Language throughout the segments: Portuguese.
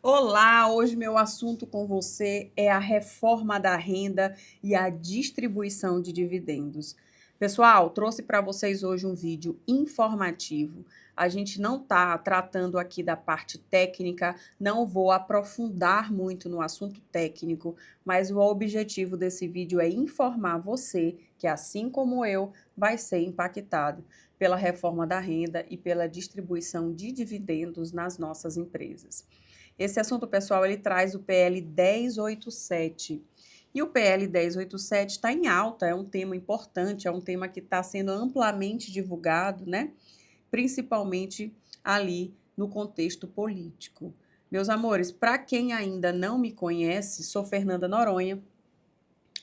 Olá, hoje meu assunto com você é a reforma da renda e a distribuição de dividendos. Pessoal, trouxe para vocês hoje um vídeo informativo. A gente não está tratando aqui da parte técnica, não vou aprofundar muito no assunto técnico, mas o objetivo desse vídeo é informar você que, assim como eu, vai ser impactado pela reforma da renda e pela distribuição de dividendos nas nossas empresas. Esse assunto, pessoal, ele traz o PL 1087. E o PL 1087 está em alta, é um tema importante, é um tema que está sendo amplamente divulgado, né? Principalmente ali no contexto político. Meus amores, para quem ainda não me conhece, sou Fernanda Noronha,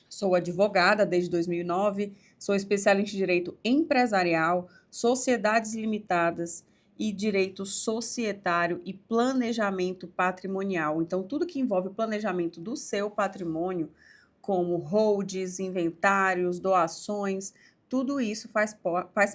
sou advogada desde 2009, sou especialista em direito empresarial, sociedades limitadas e direito societário e planejamento patrimonial. Então, tudo que envolve o planejamento do seu patrimônio, como holds, inventários, doações, tudo isso faz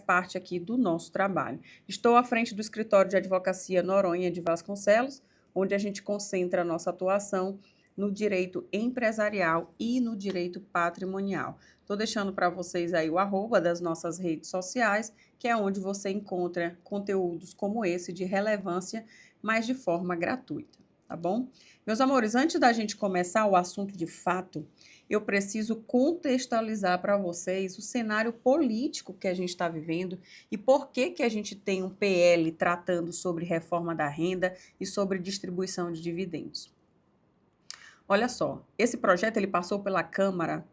parte aqui do nosso trabalho. Estou à frente do escritório de advocacia Noronha de Vasconcelos, onde a gente concentra a nossa atuação no direito empresarial e no direito patrimonial. Estou deixando para vocês aí o arroba das nossas redes sociais, que é onde você encontra conteúdos como esse de relevância, mas de forma gratuita, tá bom? Meus amores, antes da gente começar o assunto de fato, eu preciso contextualizar para vocês o cenário político que a gente está vivendo e por que a gente tem um PL tratando sobre reforma da renda e sobre distribuição de dividendos. Olha só, esse projeto ele passou pela Câmara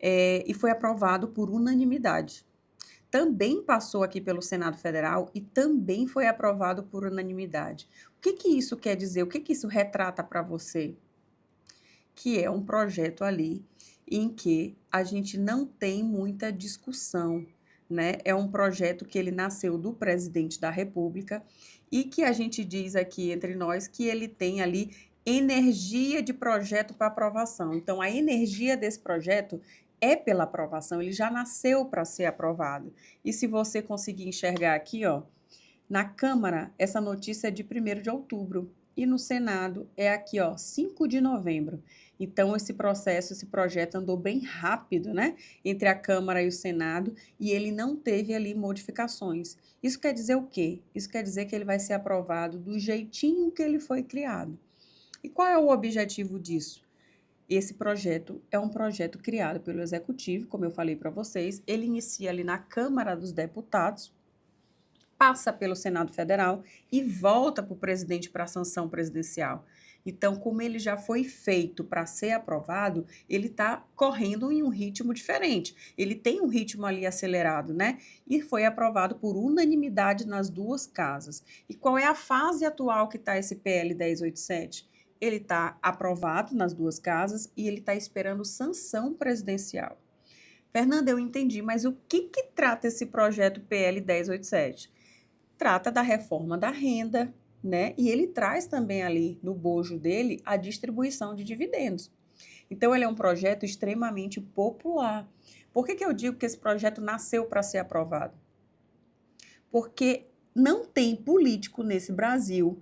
e foi aprovado por unanimidade. Também passou aqui pelo Senado Federal e também foi aprovado por unanimidade. O que isso quer dizer? O que isso retrata para você? Que é um projeto ali em que a gente não tem muita discussão, né? É um projeto que ele nasceu do presidente da República e que a gente diz aqui entre nós que ele tem ali energia de projeto para aprovação. Então, a energia desse projeto é pela aprovação, ele já nasceu para ser aprovado. E se você conseguir enxergar aqui, ó, na Câmara, essa notícia é de 1º de outubro e no Senado é aqui, ó, 5 de novembro. Então, esse projeto andou bem rápido, né? Entre a Câmara e o Senado e ele não teve ali modificações. Isso quer dizer o quê? Isso quer dizer que ele vai ser aprovado do jeitinho que ele foi criado. E qual é o objetivo disso? Esse projeto é um projeto criado pelo Executivo, como eu falei para vocês. Ele inicia ali na Câmara dos Deputados, passa pelo Senado Federal e volta para o presidente para a sanção presidencial. Então, como ele já foi feito para ser aprovado, ele está correndo em um ritmo diferente. Ele tem um ritmo ali acelerado, né? E foi aprovado por unanimidade nas duas casas. E qual é a fase atual que está esse PL 1087? Ele está aprovado nas duas casas e ele está esperando sanção presidencial. Fernanda, eu entendi, mas o que trata esse projeto PL 1087? Trata da reforma da renda, né? E ele traz também ali no bojo dele a distribuição de dividendos. Então, ele é um projeto extremamente popular. Por que eu digo que esse projeto nasceu para ser aprovado? Porque não tem político nesse Brasil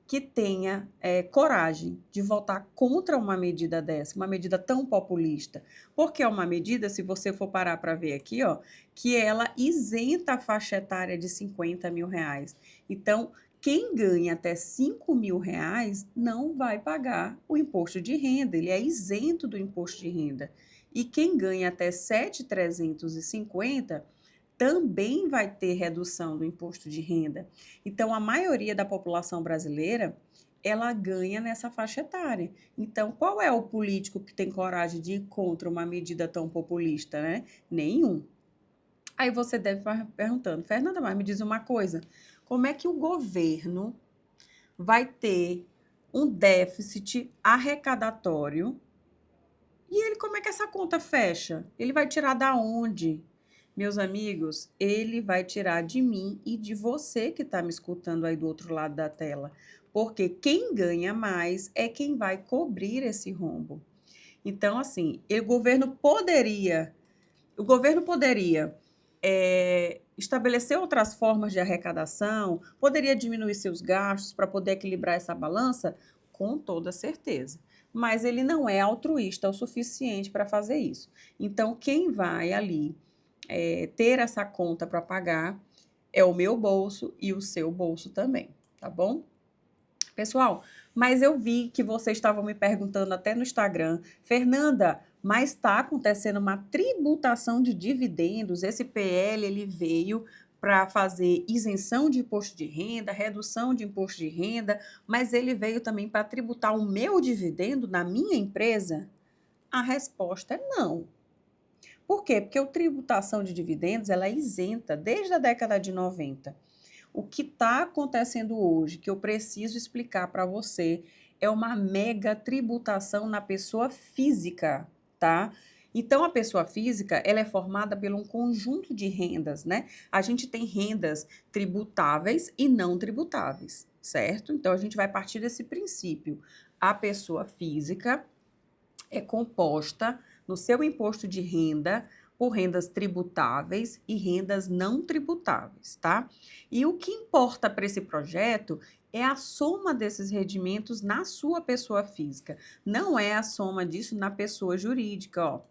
que tenha coragem de votar contra uma medida dessa, uma medida tão populista. Porque é uma medida, se você for parar para ver aqui, ó, que ela isenta a faixa etária de 50 mil reais. Então, quem ganha até 5 mil reais não vai pagar o imposto de renda, ele é isento do imposto de renda. E quem ganha até 7.350 também vai ter redução do imposto de renda. Então, a maioria da população brasileira, ela ganha nessa faixa etária. Então, qual é o político que tem coragem de ir contra uma medida tão populista, né? Nenhum. Aí você deve estar perguntando, Fernanda, mas me diz uma coisa, como é que o governo vai ter um déficit arrecadatório e ele, como é que essa conta fecha? Ele vai tirar da onde? Meus amigos, ele vai tirar de mim e de você que está me escutando aí do outro lado da tela. Porque quem ganha mais é quem vai cobrir esse rombo. Então, assim, o governo poderia estabelecer outras formas de arrecadação, poderia diminuir seus gastos para poder equilibrar essa balança, Com toda certeza. Mas ele não é altruísta o suficiente para fazer isso. Então, quem vai ali ter essa conta para pagar é o meu bolso e o seu bolso também, tá bom? Pessoal, mas eu vi que vocês estavam me perguntando até no Instagram, Fernanda, mas está acontecendo uma tributação de dividendos? Esse PL ele veio para fazer isenção de imposto de renda, redução de imposto de renda, mas ele veio também para tributar o meu dividendo na minha empresa? A resposta é não. Por quê? Porque a tributação de dividendos ela é isenta desde a década de 90. O que está acontecendo hoje, que eu preciso explicar para você, é uma mega tributação na pessoa física, tá? Então, a pessoa física, ela é formada por um conjunto de rendas, né? A gente tem rendas tributáveis e não tributáveis, certo? Então, a gente vai partir desse princípio. A pessoa física é composta no seu imposto de renda por rendas tributáveis e rendas não tributáveis, tá? E o que importa para esse projeto é a soma desses rendimentos na sua pessoa física, não é a soma disso na pessoa jurídica, ó.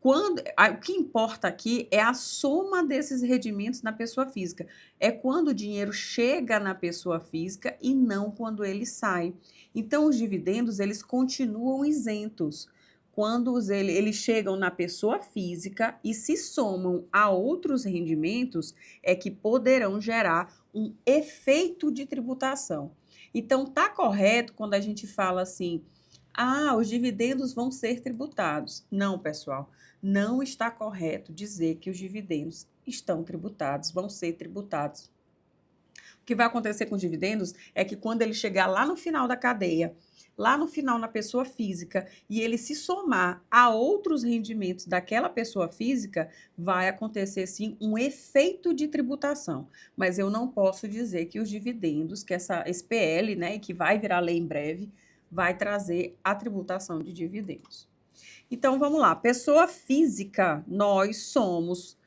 O que importa aqui é a soma desses rendimentos na pessoa física. É quando o dinheiro chega na pessoa física e não quando ele sai. Então, os dividendos, eles continuam isentos. Quando eles chegam na pessoa física e se somam a outros rendimentos, é que poderão gerar um efeito de tributação. Então, tá correto quando a gente fala assim, os dividendos vão ser tributados. Não, pessoal, não está correto dizer que os dividendos estão tributados, vão ser tributados. O que vai acontecer com os dividendos é que quando ele chegar lá no final da cadeia, lá no final na pessoa física, e ele se somar a outros rendimentos daquela pessoa física, vai acontecer sim um efeito de tributação. Mas eu não posso dizer que os dividendos, que esse PL, né, e que vai virar lei em breve, vai trazer a tributação de dividendos. Então, vamos lá. Pessoa física, nós somos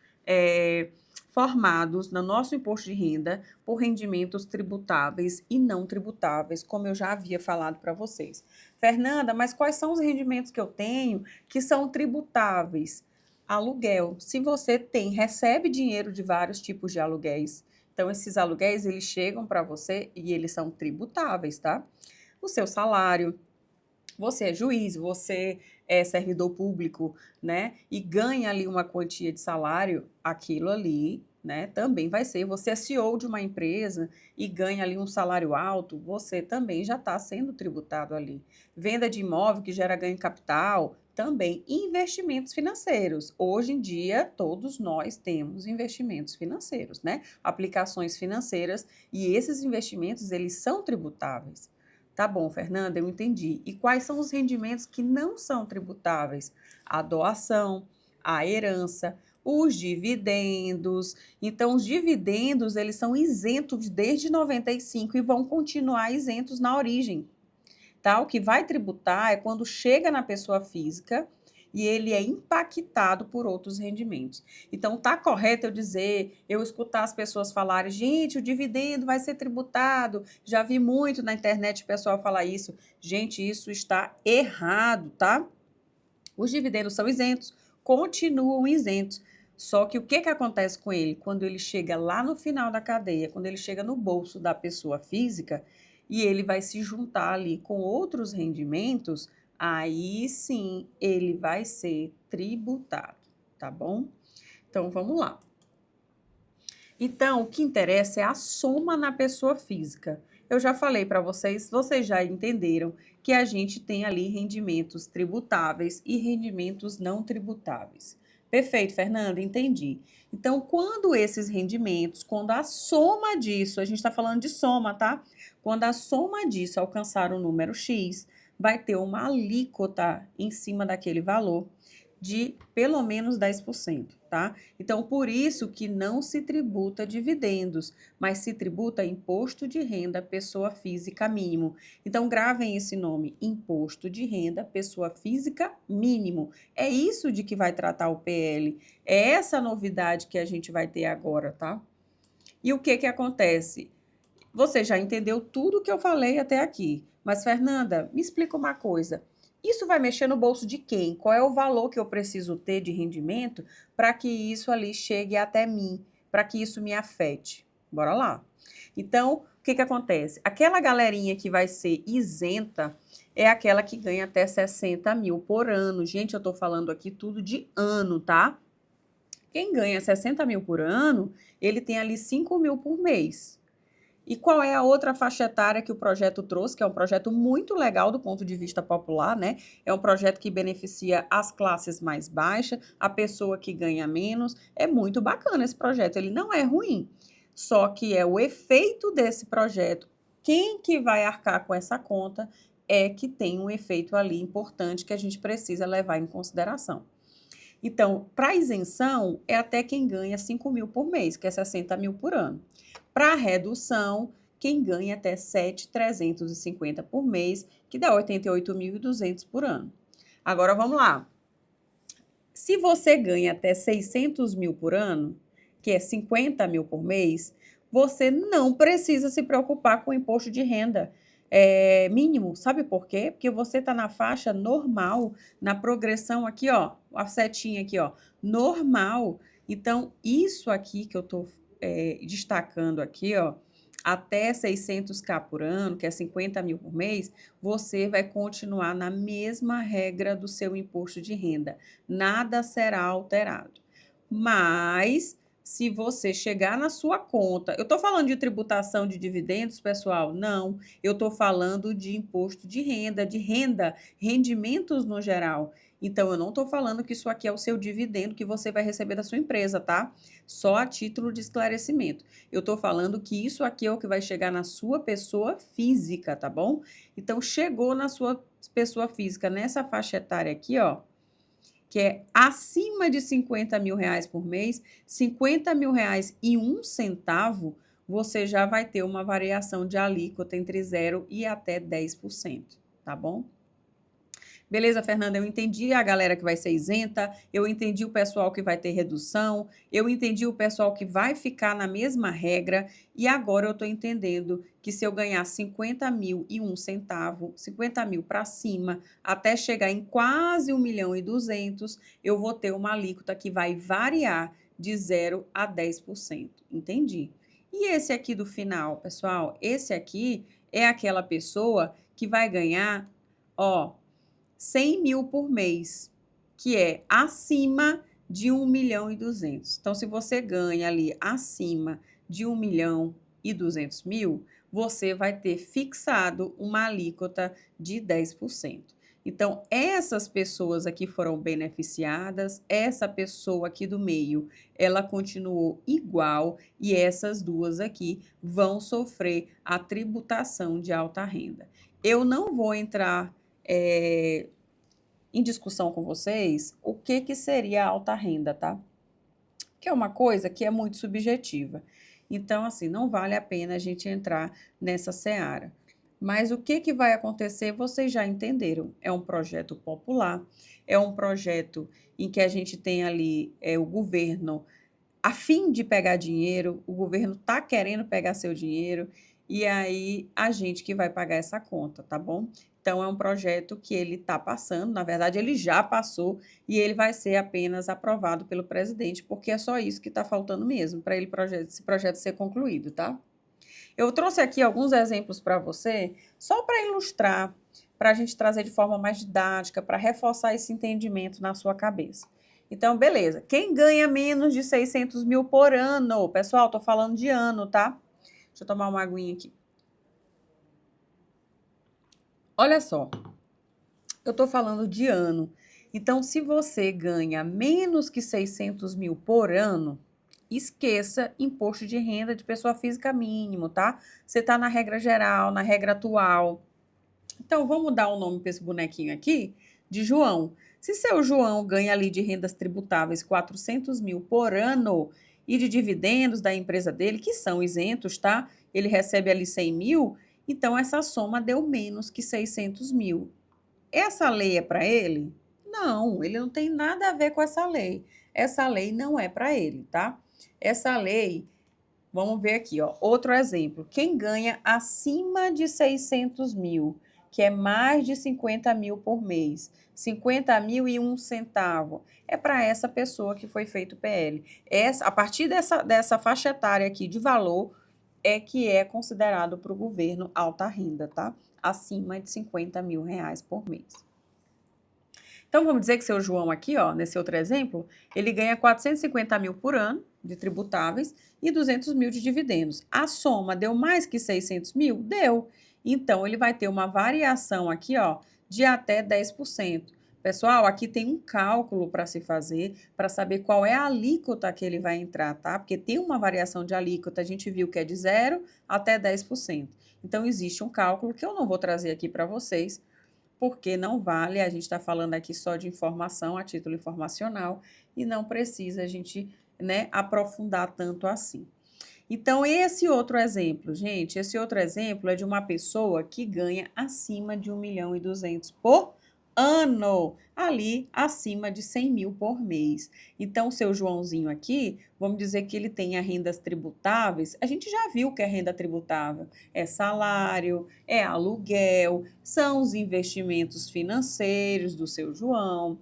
formados no nosso imposto de renda por rendimentos tributáveis e não tributáveis, como eu já havia falado para vocês. Fernanda, mas quais são os rendimentos que eu tenho que são tributáveis? Aluguel. Se você recebe dinheiro de vários tipos de aluguéis, então esses aluguéis eles chegam para você e eles são tributáveis, tá? O seu salário, você é juiz, você é servidor público, né? E ganha ali uma quantia de salário, aquilo ali, né? Também vai ser. Você é CEO de uma empresa e ganha ali um salário alto, você também já está sendo tributado ali. Venda de imóvel que gera ganho em capital, também. Investimentos financeiros. Hoje em dia, todos nós temos investimentos financeiros, né? Aplicações financeiras e esses investimentos, eles são tributáveis. Tá bom, Fernanda, eu entendi. E quais são os rendimentos que não são tributáveis? A doação, a herança, os dividendos. Então, os dividendos, eles são isentos desde 95 e vão continuar isentos na origem, tá? O que vai tributar é quando chega na pessoa física e ele é impactado por outros rendimentos. Então, tá correto eu escutar as pessoas falarem, gente, o dividendo vai ser tributado. Já vi muito na internet o pessoal falar isso. Gente, isso está errado, tá? Os dividendos são isentos, continuam isentos. Só que o que acontece com ele? Quando ele chega lá no final da cadeia, quando ele chega no bolso da pessoa física e ele vai se juntar ali com outros rendimentos, aí sim ele vai ser tributado, tá bom? Então vamos lá. Então, o que interessa é a soma na pessoa física. Eu já falei para vocês já entenderam que a gente tem ali rendimentos tributáveis e rendimentos não tributáveis. Perfeito, Fernanda, entendi. Então, quando a soma disso, a gente está falando de soma, tá? Quando a soma disso alcançar o número X, vai ter uma alíquota em cima daquele valor de pelo menos 10%, tá? Então, por isso que não se tributa dividendos, mas se tributa imposto de renda pessoa física mínimo. Então, gravem esse nome, imposto de renda pessoa física mínimo. É isso de que vai tratar o PL. É essa novidade que a gente vai ter agora, tá? E o que acontece? Você já entendeu tudo que eu falei até aqui. Mas, Fernanda, me explica uma coisa. Isso vai mexer no bolso de quem? Qual é o valor que eu preciso ter de rendimento para que isso ali chegue até mim, para que isso me afete? Bora lá. Então, o que que acontece? Aquela galerinha que vai ser isenta é aquela que ganha até 60 mil por ano. Gente, eu estou falando aqui tudo de ano, tá? Quem ganha 60 mil por ano, ele tem ali 5 mil por mês. E qual é a outra faixa etária que o projeto trouxe, que é um projeto muito legal do ponto de vista popular, né? É um projeto que beneficia as classes mais baixas, a pessoa que ganha menos. É muito bacana esse projeto, ele não é ruim. Só que é o efeito desse projeto. Quem que vai arcar com essa conta é que tem um efeito ali importante que a gente precisa levar em consideração. Então, para isenção, é até quem ganha 5 mil por mês, que é 60 mil por ano. Para redução, quem ganha até 7.350 por mês, que dá 88.200 por ano. Agora, vamos lá. Se você ganha até 600 mil por ano, que é 50 mil por mês, você não precisa se preocupar com o imposto de renda mínimo. Sabe por quê? Porque você está na faixa normal, na progressão aqui, ó, a setinha aqui, ó, normal. Então, isso aqui que eu estou destacando aqui, ó, até 600k por ano, que é 50 mil por mês, você vai continuar na mesma regra do seu imposto de renda. Nada será alterado. Mas, se você chegar na sua conta, eu estou falando de tributação de dividendos, pessoal? Não, eu estou falando de imposto de renda, rendimentos no geral. Então, eu não estou falando que isso aqui é o seu dividendo que você vai receber da sua empresa, tá? Só a título de esclarecimento. Eu estou falando que isso aqui é o que vai chegar na sua pessoa física, tá bom? Então, chegou na sua pessoa física, nessa faixa etária aqui, ó, que é acima de 50 mil reais por mês, 50 mil reais e 1 centavo, você já vai ter uma variação de alíquota entre 0 e até 10%, tá bom? Beleza, Fernanda, eu entendi a galera que vai ser isenta, eu entendi o pessoal que vai ter redução, eu entendi o pessoal que vai ficar na mesma regra, e agora eu estou entendendo que se eu ganhar 50 mil e 1 centavo, 50 mil para cima, até chegar em quase 1.200.000, eu vou ter uma alíquota que vai variar de 0 a 10%. Entendi. E esse aqui do final, pessoal, esse aqui é aquela pessoa que vai ganhar, ó, 100 mil por mês, que é acima de 1.200.000. Então, se você ganha ali acima de 1.200.000, você vai ter fixado uma alíquota de 10%. Então, essas pessoas aqui foram beneficiadas, essa pessoa aqui do meio, ela continuou igual e essas duas aqui vão sofrer a tributação de alta renda. Eu não vou entrar em discussão com vocês o que, que seria a alta renda, tá? Que é uma coisa que é muito subjetiva. Então, assim, não vale a pena a gente entrar nessa seara. Mas o que, que vai acontecer, vocês já entenderam. É um projeto popular, é um projeto em que a gente tem ali o governo a fim de pegar dinheiro, o governo está querendo pegar seu dinheiro, e aí a gente que vai pagar essa conta, tá bom? Então, é um projeto que ele está passando, na verdade, ele já passou, e ele vai ser apenas aprovado pelo presidente, porque é só isso que está faltando mesmo, para esse projeto ser concluído, tá? Eu trouxe aqui alguns exemplos para você, só para ilustrar, para a gente trazer de forma mais didática, para reforçar esse entendimento na sua cabeça. Então, beleza. Quem ganha menos de 600 mil por ano? Pessoal, tô falando de ano, tá? Deixa eu tomar uma aguinha aqui. Olha só, eu tô falando de ano. Então, se você ganha menos que 600 mil por ano, esqueça imposto de renda de pessoa física mínimo, tá? Você tá na regra geral, na regra atual. Então, vamos dar o nome para esse bonequinho aqui de João. Se seu João ganha ali de rendas tributáveis 400 mil por ano e de dividendos da empresa dele, que são isentos, tá? Ele recebe ali 100 mil, então essa soma deu menos que 600 mil. Essa lei é para ele? Não, ele não tem nada a ver com essa lei. Essa lei não é para ele, tá? Essa lei Vamos ver aqui, ó, outro exemplo. Quem ganha acima de 600 mil, que é mais de 50 mil por mês, 50 mil e um centavo, é para essa pessoa que foi feito o PL. A partir dessa faixa etária aqui de valor, é que é considerado para o governo alta renda, tá? Acima de 50 mil reais por mês. Então, vamos dizer que seu João aqui, ó, nesse outro exemplo, ele ganha 450 mil por ano de tributáveis e 200 mil de dividendos. A soma deu mais que 600 mil? Deu. Então, ele vai ter uma variação aqui, ó, de até 10%. Pessoal, aqui tem um cálculo para se fazer, para saber qual é a alíquota que ele vai entrar, tá? Porque tem uma variação de alíquota, a gente viu que é de 0 até 10%. Então, existe um cálculo que eu não vou trazer aqui para vocês, porque não vale, a gente está falando aqui só de informação, a título informacional, e não precisa a gente, né, aprofundar tanto assim. Então, esse outro exemplo, gente, esse outro exemplo é de uma pessoa que ganha acima de 1.200.000 por ano, ali acima de 100 mil por mês. Então, o seu Joãozinho aqui, vamos dizer que ele tenha rendas tributáveis, a gente já viu que é renda tributável, é salário, é aluguel, são os investimentos financeiros do seu João,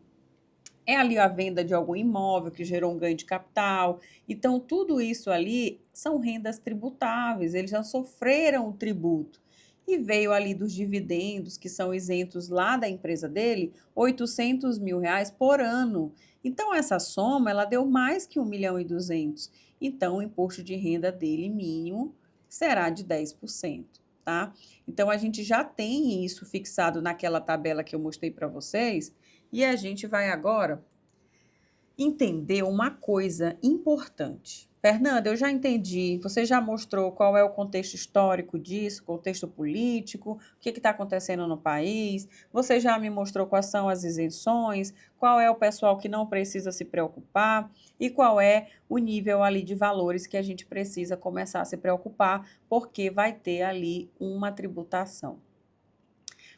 é ali a venda de algum imóvel que gerou um ganho de capital. Então, tudo isso ali são rendas tributáveis, eles já sofreram o tributo. E veio ali dos dividendos, que são isentos lá da empresa dele, 800 mil reais por ano. Então, essa soma, ela deu mais que 1.200.000. Então, o imposto de renda dele mínimo será de 10%, tá? Então, a gente já tem isso fixado naquela tabela que eu mostrei para vocês, e a gente vai agora entender uma coisa importante. Fernanda, eu já entendi, você já mostrou qual é o contexto histórico disso, contexto político, o que está acontecendo no país, você já me mostrou quais são as isenções, qual é o pessoal que não precisa se preocupar e qual é o nível ali de valores que a gente precisa começar a se preocupar, porque vai ter ali uma tributação.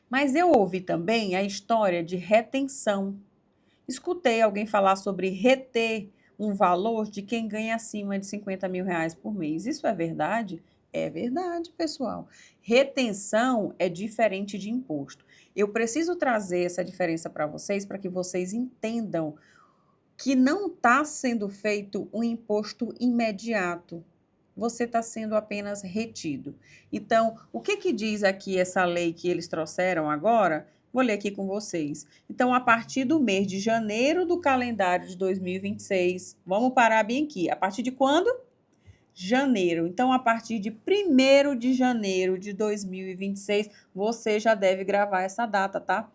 Mas eu ouvi também a história de retenção. Escutei alguém falar sobre reter um valor de quem ganha acima de 50 mil reais por mês. Isso é verdade? É verdade, pessoal. Retenção é diferente de imposto. Eu preciso trazer essa diferença para vocês, para que vocês entendam que não está sendo feito um imposto imediato. Você está sendo apenas retido. Então, o que diz aqui essa lei que eles trouxeram agora? Vou ler aqui com vocês. Então, a partir do mês de janeiro do calendário de 2026, vamos parar bem aqui. A partir de quando? Janeiro. Então, a partir de 1º de janeiro de 2026, você já deve gravar essa data, tá?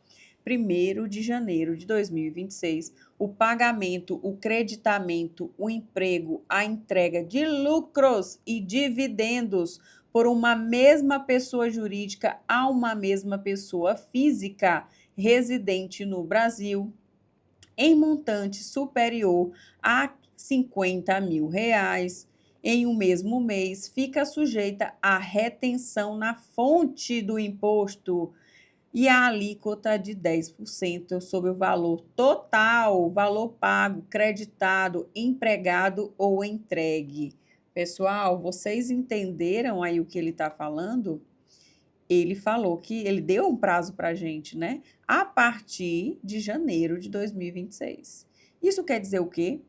1º de janeiro de 2026, o pagamento, o creditamento, o emprego, a entrega de lucros e dividendos por uma mesma pessoa jurídica a uma mesma pessoa física residente no Brasil, em montante superior a 50 mil reais, em um mesmo mês, fica sujeita à retenção na fonte do imposto e a alíquota de 10% sobre o valor total, valor pago, creditado, empregado ou entregue. Pessoal, vocês entenderam aí o que ele está falando? Ele falou que ele deu um prazo para a gente, né? A partir de janeiro de 2026. Isso quer dizer o quê?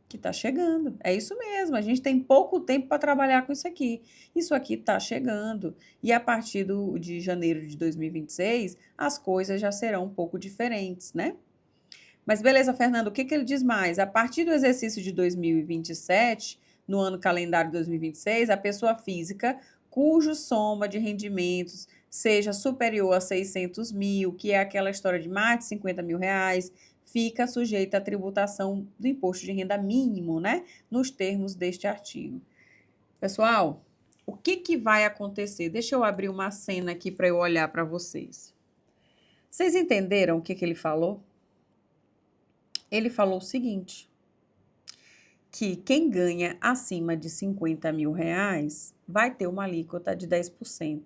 Que está chegando. É isso mesmo, a gente tem pouco tempo para trabalhar com isso aqui. Isso aqui está chegando. E a partir de janeiro de 2026, as coisas já serão um pouco diferentes, né? Mas beleza, Fernando, o que ele diz mais? A partir do exercício de 2027, no ano calendário 2026, a pessoa física cujo soma de rendimentos seja superior a 600 mil, que é aquela história de mais de 50 mil reais, fica sujeita à tributação do imposto de renda mínimo, né? Nos termos deste artigo. Pessoal, o que vai acontecer? Deixa eu abrir uma cena aqui para eu olhar para vocês. Vocês entenderam o que ele falou? Ele falou o seguinte, que quem ganha acima de 50 mil reais vai ter uma alíquota de 10%.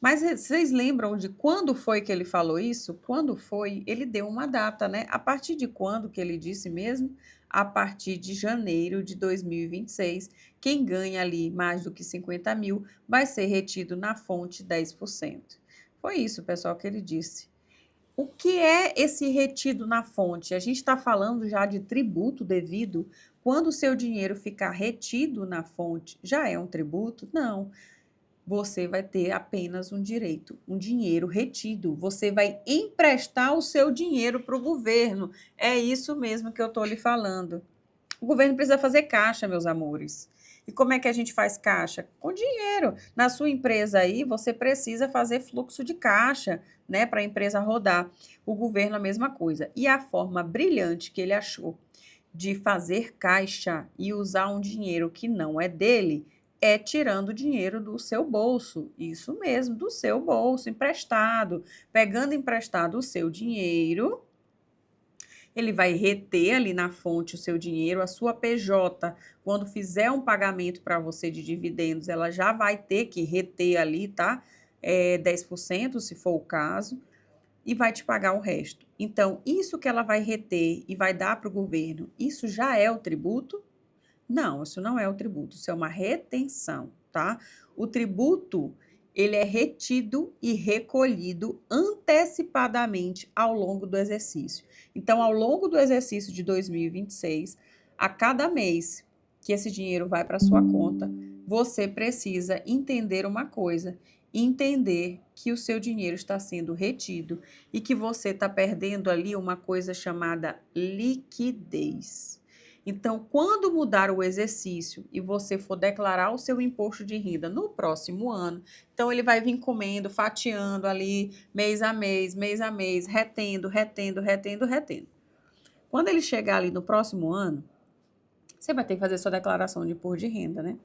Mas vocês lembram de quando foi que ele falou isso? Quando foi? Ele deu uma data, né? A partir de quando que ele disse mesmo? A partir de janeiro de 2026, quem ganha ali mais do que 50 mil vai ser retido na fonte 10%. Foi isso, pessoal, que ele disse. O que é esse retido na fonte? A gente está falando já de tributo devido. Quando o seu dinheiro ficar retido na fonte, já é um tributo? Não. Você vai ter apenas um direito, um dinheiro retido. Você vai emprestar o seu dinheiro para o governo. É isso mesmo que eu estou lhe falando. O governo precisa fazer caixa, meus amores. E como é que a gente faz caixa? Com dinheiro. Na sua empresa aí, você precisa fazer fluxo de caixa, né, para a empresa rodar. O governo, a mesma coisa. E a forma brilhante que ele achou de fazer caixa e usar um dinheiro que não é dele é tirando dinheiro do seu bolso. Isso mesmo, do seu bolso, emprestado. Pegando emprestado o seu dinheiro, ele vai reter ali na fonte o seu dinheiro, a sua PJ, quando fizer um pagamento para você de dividendos, ela já vai ter que reter ali, tá? 10%, se for o caso, e vai te pagar o resto. Então, isso que ela vai reter e vai dar para o governo, isso já é o tributo? Não, isso não é o tributo, isso é uma retenção, tá? O tributo, ele é retido e recolhido antecipadamente ao longo do exercício. Então, ao longo do exercício de 2026, a cada mês que esse dinheiro vai para sua conta, você precisa entender uma coisa, entender que o seu dinheiro está sendo retido e que você está perdendo ali uma coisa chamada liquidez. Então, quando mudar o exercício e você for declarar o seu imposto de renda no próximo ano, então ele vai vir comendo, fatiando ali, mês a mês, retendo, retendo, retendo, retendo. Quando ele chegar ali no próximo ano, você vai ter que fazer sua declaração de imposto de renda, né?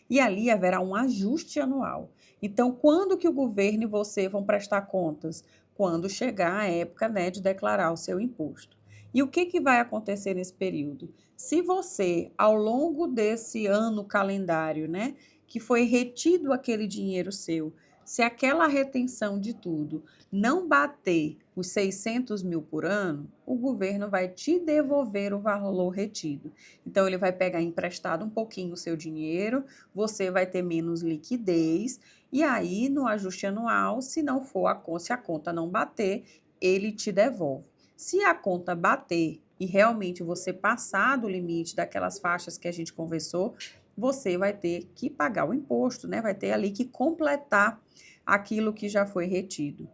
E ali haverá um ajuste anual. Então, quando que o governo e você vão prestar contas? Quando chegar a época, né, de declarar o seu imposto. E o que vai acontecer nesse período? Se você, ao longo desse ano calendário, né, que foi retido aquele dinheiro seu, se aquela retenção de tudo não bater os 600 mil por ano, o governo vai te devolver o valor retido. Então, ele vai pegar emprestado um pouquinho o seu dinheiro, você vai ter menos liquidez, e aí, no ajuste anual, se não for se a conta não bater, ele te devolve. Se a conta bater e realmente você passar do limite daquelas faixas que a gente conversou, você vai ter que pagar o imposto, né? Vai ter ali que completar aquilo que já foi retido.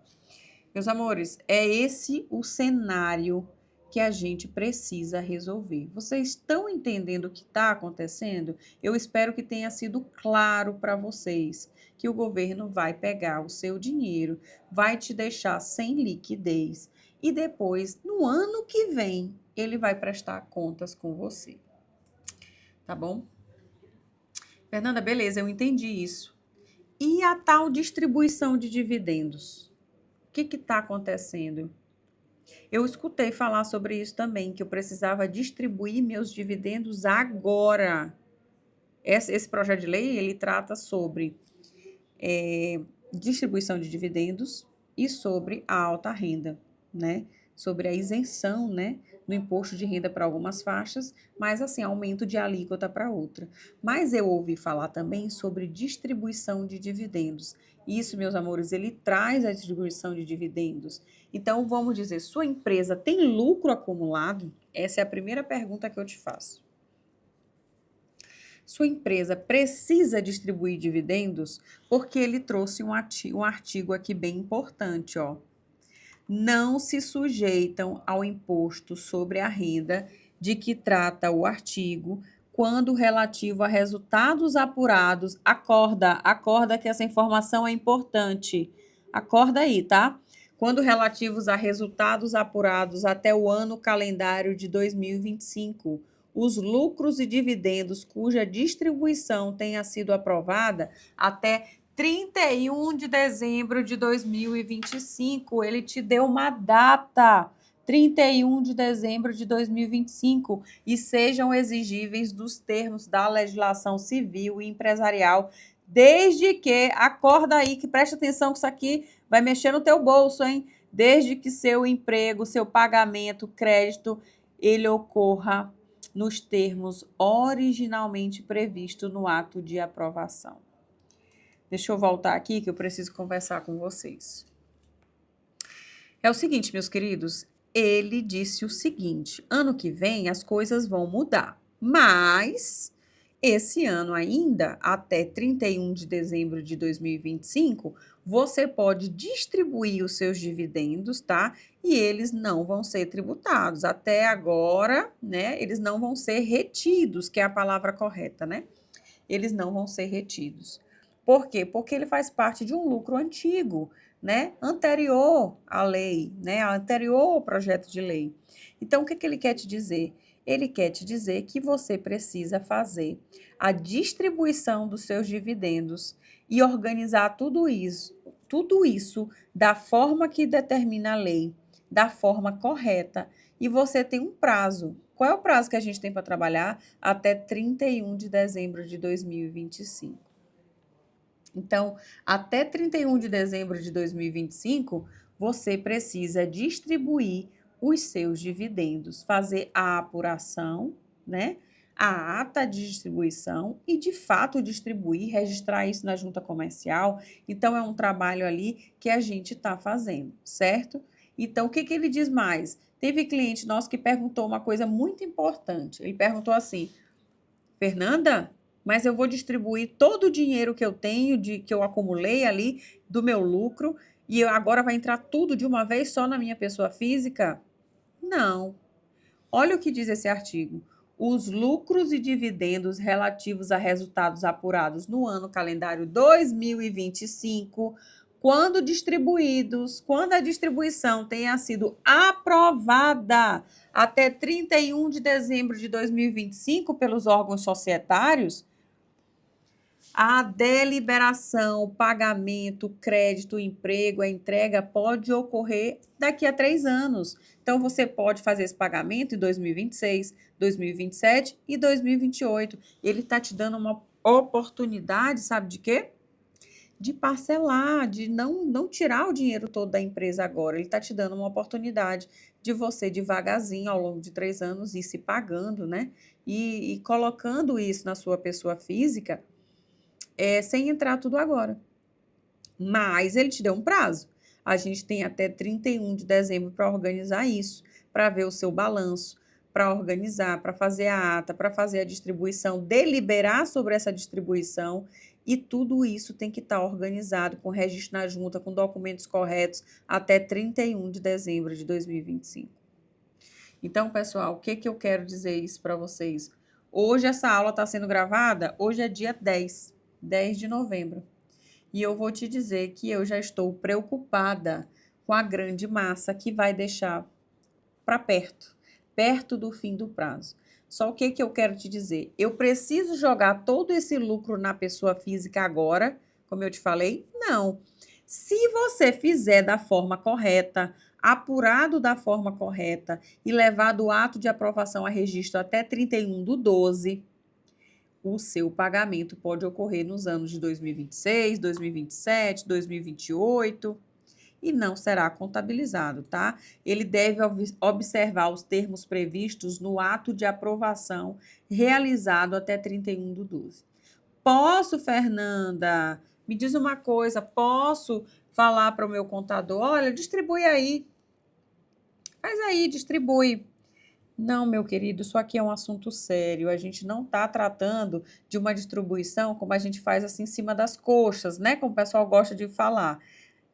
Meus amores, é esse o cenário que a gente precisa resolver. Vocês estão entendendo o que está acontecendo? Eu espero que tenha sido claro para vocês que o governo vai pegar o seu dinheiro, vai te deixar sem liquidez e depois, no ano que vem, ele vai prestar contas com você. Tá bom? Fernanda, beleza, eu entendi isso. E a tal distribuição de dividendos? O que está acontecendo? Eu escutei falar sobre isso também, que eu precisava distribuir meus dividendos agora. Esse projeto de lei, ele trata sobre distribuição de dividendos e sobre a alta renda, né? Sobre a isenção, né, no imposto de renda para algumas faixas, mas assim, aumento de alíquota para outra. Mas eu ouvi falar também sobre distribuição de dividendos. Isso, meus amores, ele traz a distribuição de dividendos. Então, vamos dizer, sua empresa tem lucro acumulado? Essa é a primeira pergunta que eu te faço. Sua empresa precisa distribuir dividendos? Porque ele trouxe um artigo aqui bem importante, ó. Não se sujeitam ao imposto sobre a renda de que trata o artigo quando relativo a resultados apurados. Acorda que essa informação é importante. Acorda aí, tá? Quando relativos a resultados apurados até o ano calendário de 2025, os lucros e dividendos cuja distribuição tenha sido aprovada até 31 de dezembro de 2025. Ele te deu uma data. 31 de dezembro de 2025 e sejam exigíveis dos termos da legislação civil e empresarial Desde que, acorda aí, que preste atenção que isso aqui vai mexer no teu bolso, hein? Desde que seu emprego, seu pagamento, crédito, ele ocorra nos termos originalmente previstos no ato de aprovação. Deixa eu voltar aqui que eu preciso conversar com vocês. É o seguinte, meus queridos, ele disse o seguinte: ano que vem as coisas vão mudar, mas esse ano ainda, até 31 de dezembro de 2025, você pode distribuir os seus dividendos, tá? E eles não vão ser tributados. Até agora, né? Eles não vão ser retidos, que é a palavra correta, né? Eles não vão ser retidos. Por quê? Porque ele faz parte de um lucro antigo, né? Anterior à lei, né? Anterior ao projeto de lei. Então, o que ele quer te dizer? Ele quer te dizer que você precisa fazer a distribuição dos seus dividendos e organizar tudo isso da forma que determina a lei, da forma correta. E você tem um prazo. Qual é o prazo que a gente tem para trabalhar? Até 31 de dezembro de 2025. Então, até 31 de dezembro de 2025, você precisa distribuir os seus dividendos, fazer a apuração, né? A ata de distribuição e, de fato, distribuir, registrar isso na junta comercial. Então, é um trabalho ali que a gente está fazendo, certo? Então, o que ele diz mais? Teve cliente nosso que perguntou uma coisa muito importante. Ele perguntou assim: Fernanda, mas eu vou distribuir todo o dinheiro que eu tenho, que eu acumulei ali, do meu lucro, e agora vai entrar tudo de uma vez só na minha pessoa física? Não. Olha o que diz esse artigo. Os lucros e dividendos relativos a resultados apurados no ano calendário 2025, quando distribuídos, quando a distribuição tenha sido aprovada até 31 de dezembro de 2025 pelos órgãos societários, a deliberação, o pagamento, o crédito, o emprego, a entrega pode ocorrer daqui a 3 anos. Então, você pode fazer esse pagamento em 2026, 2027 e 2028. Ele está te dando uma oportunidade, sabe de quê? De parcelar, de não tirar o dinheiro todo da empresa agora. Ele está te dando uma oportunidade de você, devagarzinho, ao longo de 3 anos, ir se pagando, né? E colocando isso na sua pessoa física, sem entrar tudo agora. Mas ele te deu um prazo. A gente tem até 31 de dezembro para organizar isso, para ver o seu balanço, para organizar, para fazer a ata, para fazer a distribuição, deliberar sobre essa distribuição, e tudo isso tem que estar organizado, com registro na junta, com documentos corretos, até 31 de dezembro de 2025. Então, pessoal, o que eu quero dizer isso para vocês? Hoje essa aula está sendo gravada, hoje é dia 10 de novembro. E eu vou te dizer que eu já estou preocupada com a grande massa que vai deixar para perto do fim do prazo. Só o que eu quero te dizer? Eu preciso jogar todo esse lucro na pessoa física agora, como eu te falei? Não. Se você fizer da forma correta, apurado da forma correta e levado o ato de aprovação a registro até 31/12, o seu pagamento pode ocorrer nos anos de 2026, 2027, 2028 e não será contabilizado, tá? Ele deve observar os termos previstos no ato de aprovação realizado até 31/12. Posso, Fernanda? Me diz uma coisa, posso falar para o meu contador? Olha, distribui aí. Faz aí, distribui. Não, meu querido, isso aqui é um assunto sério. A gente não está tratando de uma distribuição como a gente faz assim em cima das coxas, né? Como o pessoal gosta de falar.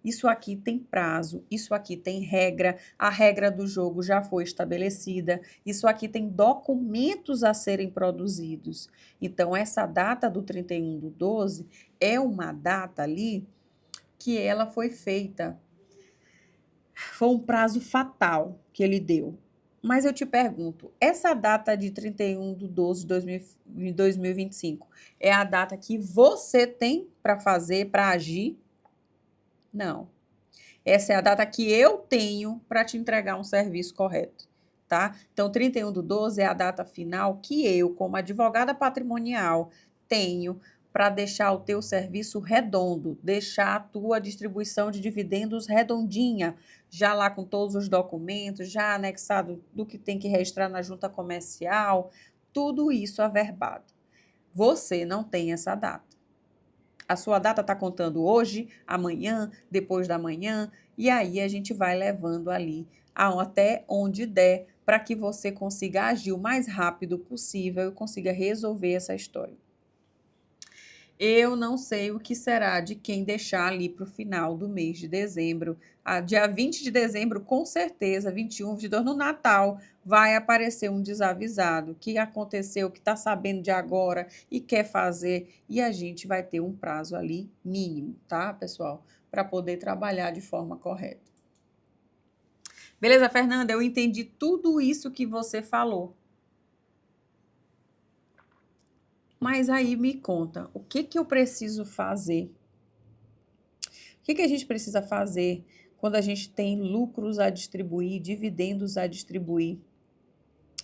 Isso aqui tem prazo, isso aqui tem regra, a regra do jogo já foi estabelecida, isso aqui tem documentos a serem produzidos. Então, essa data do 31/12 é uma data ali que ela foi feita. Foi um prazo fatal que ele deu. Mas eu te pergunto, essa data de 31/12 de 2025 é a data que você tem para fazer, para agir? Não. Essa é a data que eu tenho para te entregar um serviço correto, tá? Então, 31/12 é a data final que eu, como advogada patrimonial, tenho para deixar o teu serviço redondo, deixar a tua distribuição de dividendos redondinha, já lá com todos os documentos, já anexado do que tem que registrar na junta comercial, tudo isso averbado. Você não tem essa data. A sua data está contando hoje, amanhã, depois da manhã, e aí a gente vai levando ali até onde der para que você consiga agir o mais rápido possível e consiga resolver essa história. Eu não sei o que será de quem deixar ali para o final do mês de dezembro. Dia 20 de dezembro, com certeza, 21, 22, no Natal, vai aparecer um desavisado que aconteceu, que está sabendo de agora e quer fazer, e a gente vai ter um prazo ali mínimo, tá, pessoal? Para poder trabalhar de forma correta. Beleza, Fernanda? Eu entendi tudo isso que você falou. Mas aí me conta, o que eu preciso fazer? O que a gente precisa fazer quando a gente tem lucros a distribuir, dividendos a distribuir?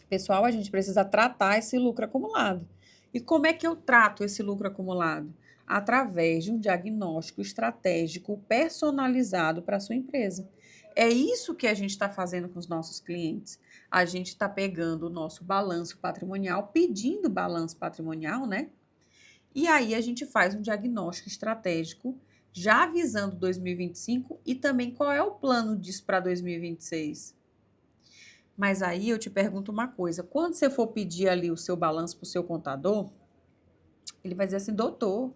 Pessoal, a gente precisa tratar esse lucro acumulado. E como é que eu trato esse lucro acumulado? Através de um diagnóstico estratégico personalizado para a sua empresa. É isso que a gente está fazendo com os nossos clientes. A gente está pegando o nosso balanço patrimonial, pedindo balanço patrimonial, né? E aí a gente faz um diagnóstico estratégico, já visando 2025 e também qual é o plano disso para 2026. Mas aí eu te pergunto uma coisa, quando você for pedir ali o seu balanço para o seu contador, ele vai dizer assim, doutor,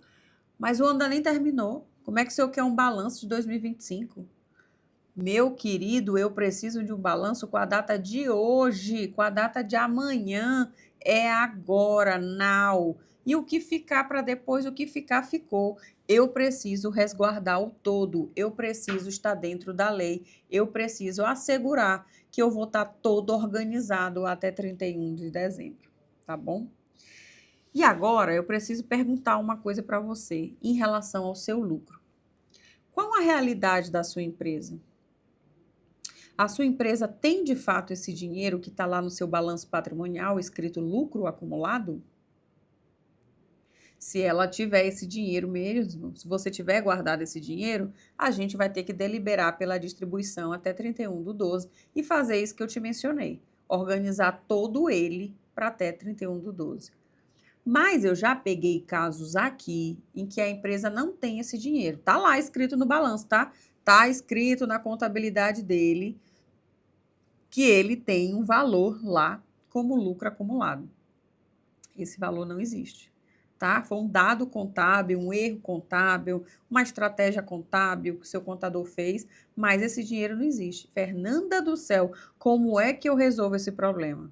mas o ano nem terminou, como é que o senhor quer um balanço de 2025? Meu querido, eu preciso de um balanço com a data de hoje, com a data de amanhã, é agora, now. E o que ficar para depois, o que ficar, ficou. Eu preciso resguardar o todo, eu preciso estar dentro da lei, eu preciso assegurar que eu vou estar todo organizado até 31 de dezembro, tá bom? E agora eu preciso perguntar uma coisa para você em relação ao seu lucro. Qual a realidade da sua empresa? A sua empresa tem de fato esse dinheiro que está lá no seu balanço patrimonial escrito lucro acumulado? Se ela tiver esse dinheiro mesmo, se você tiver guardado esse dinheiro, a gente vai ter que deliberar pela distribuição até 31/12 e fazer isso que eu te mencionei, organizar todo ele para até 31/12. Mas eu já peguei casos aqui em que a empresa não tem esse dinheiro. Tá lá escrito no balanço, tá? Tá escrito na contabilidade dele que ele tem um valor lá como lucro acumulado. Esse valor não existe, tá? Foi um dado contábil, um erro contábil, uma estratégia contábil que o seu contador fez, mas esse dinheiro não existe. Fernanda do céu, como é que eu resolvo esse problema?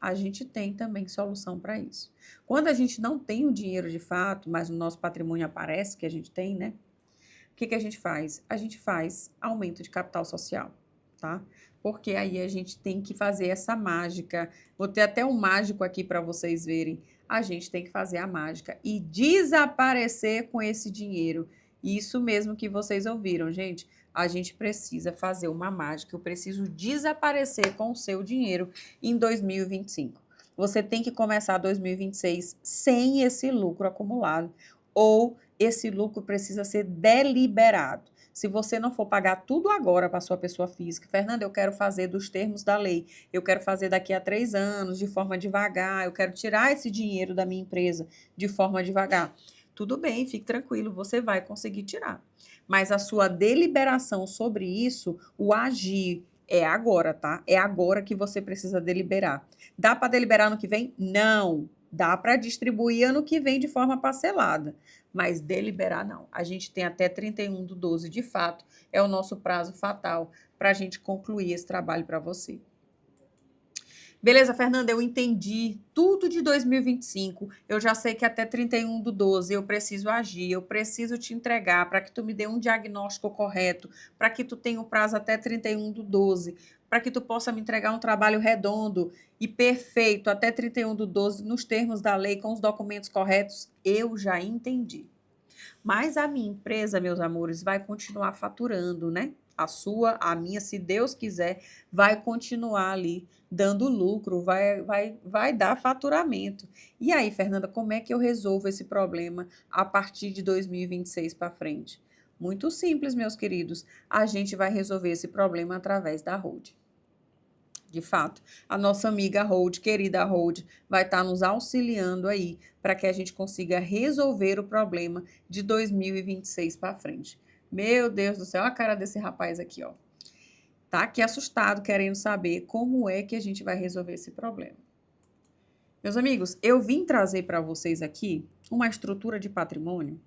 A gente tem também solução para isso. Quando a gente não tem o dinheiro de fato, mas o nosso patrimônio aparece que a gente tem, né? O que a gente faz? A gente faz aumento de capital social, tá? Porque aí a gente tem que fazer essa mágica. Vou ter até um mágico aqui para vocês verem. A gente tem que fazer a mágica e desaparecer com esse dinheiro. Isso mesmo que vocês ouviram, gente. A gente precisa fazer uma mágica. Eu preciso desaparecer com o seu dinheiro em 2025. Você tem que começar 2026 sem esse lucro acumulado ou esse lucro precisa ser deliberado. Se você não for pagar tudo agora para a sua pessoa física, Fernanda, eu quero fazer dos termos da lei, eu quero fazer daqui a 3 anos, de forma devagar, eu quero tirar esse dinheiro da minha empresa de forma devagar. Tudo bem, fique tranquilo, você vai conseguir tirar. Mas a sua deliberação sobre isso, o agir, é agora, tá? É agora que você precisa deliberar. Dá para deliberar no que vem? Não. Dá para distribuir ano que vem de forma parcelada, mas deliberar não. A gente tem até 31/12, de fato, é o nosso prazo fatal para a gente concluir esse trabalho para você. Beleza, Fernanda, eu entendi tudo de 2025. Eu já sei que até 31/12 eu preciso agir, eu preciso te entregar para que tu me dê um diagnóstico correto, para que tu tenha o prazo até 31/12, para que tu possa me entregar um trabalho redondo e perfeito até 31/12 nos termos da lei, com os documentos corretos. Eu já entendi. Mas a minha empresa, meus amores, vai continuar faturando, né? A sua, a minha, se Deus quiser, vai continuar ali dando lucro, vai dar faturamento. E aí, Fernanda, como é que eu resolvo esse problema a partir de 2026 para frente? Muito simples, meus queridos. A gente vai resolver esse problema através da Hold. De fato, a nossa amiga Hold, querida Hold, vai estar nos auxiliando aí para que a gente consiga resolver o problema de 2026 para frente. Meu Deus do céu, a cara desse rapaz aqui, ó. Tá aqui assustado, querendo saber como é que a gente vai resolver esse problema. Meus amigos, eu vim trazer para vocês aqui uma estrutura de patrimônio.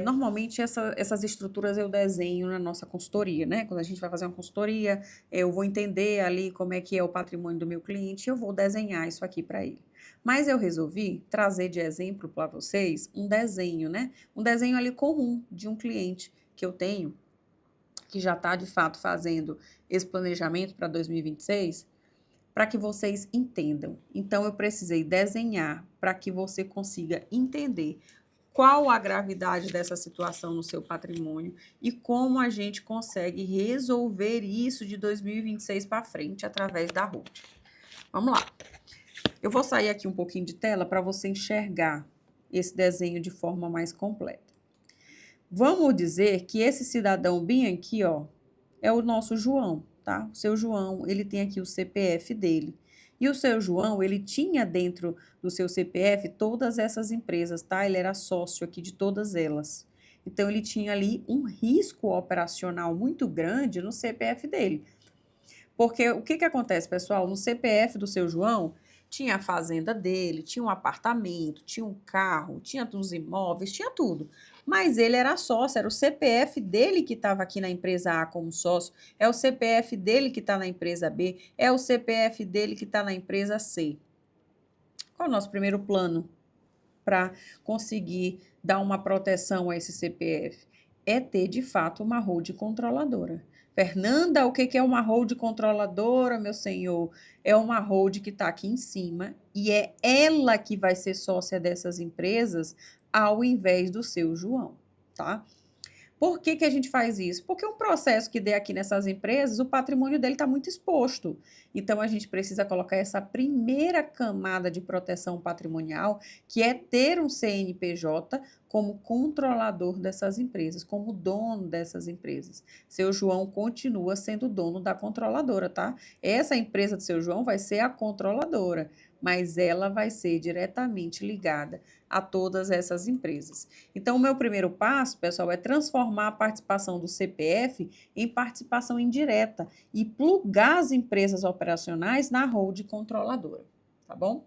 Normalmente essas estruturas eu desenho na nossa consultoria, né? Quando a gente vai fazer uma consultoria, eu vou entender ali como é que é o patrimônio do meu cliente e eu vou desenhar isso aqui para ele. Mas eu resolvi trazer de exemplo para vocês um desenho, né? Um desenho ali comum de um cliente que eu tenho, que já está de fato fazendo esse planejamento para 2026, para que vocês entendam. Então, eu precisei desenhar para que você consiga entender qual a gravidade dessa situação no seu patrimônio e como a gente consegue resolver isso de 2026 para frente através da Hold. Vamos lá. Eu vou sair aqui um pouquinho de tela para você enxergar esse desenho de forma mais completa. Vamos dizer que esse cidadão bem aqui, ó, é o nosso João, tá? O seu João, ele tem aqui o CPF dele. E o seu João, ele tinha dentro do seu CPF todas essas empresas, tá? Ele era sócio aqui de todas elas. Então, ele tinha ali um risco operacional muito grande no CPF dele. Porque o que que acontece, pessoal? No CPF do seu João, tinha a fazenda dele, tinha um apartamento, tinha um carro, tinha os imóveis, tinha tudo. Mas ele era sócio, era o CPF dele que estava aqui na empresa A como sócio, é o CPF dele que está na empresa B, é o CPF dele que está na empresa C. Qual é o nosso primeiro plano para conseguir dar uma proteção a esse CPF? É ter, de fato, uma hold controladora. Fernanda, o que é uma hold controladora, meu senhor? É uma hold que está aqui em cima e é ela que vai ser sócia dessas empresas ao invés do seu João, tá? Por que que a gente faz isso? Porque um processo que dê aqui nessas empresas, o patrimônio dele está muito exposto. Então, a gente precisa colocar essa primeira camada de proteção patrimonial, que é ter um CNPJ como controlador dessas empresas, como dono dessas empresas. Seu João continua sendo dono da controladora, tá? Essa empresa do seu João vai ser a controladora, mas ela vai ser diretamente ligada a todas essas empresas. Então, o meu primeiro passo, pessoal, é transformar a participação do CPF em participação indireta e plugar as empresas operacionais na hold controladora, tá bom?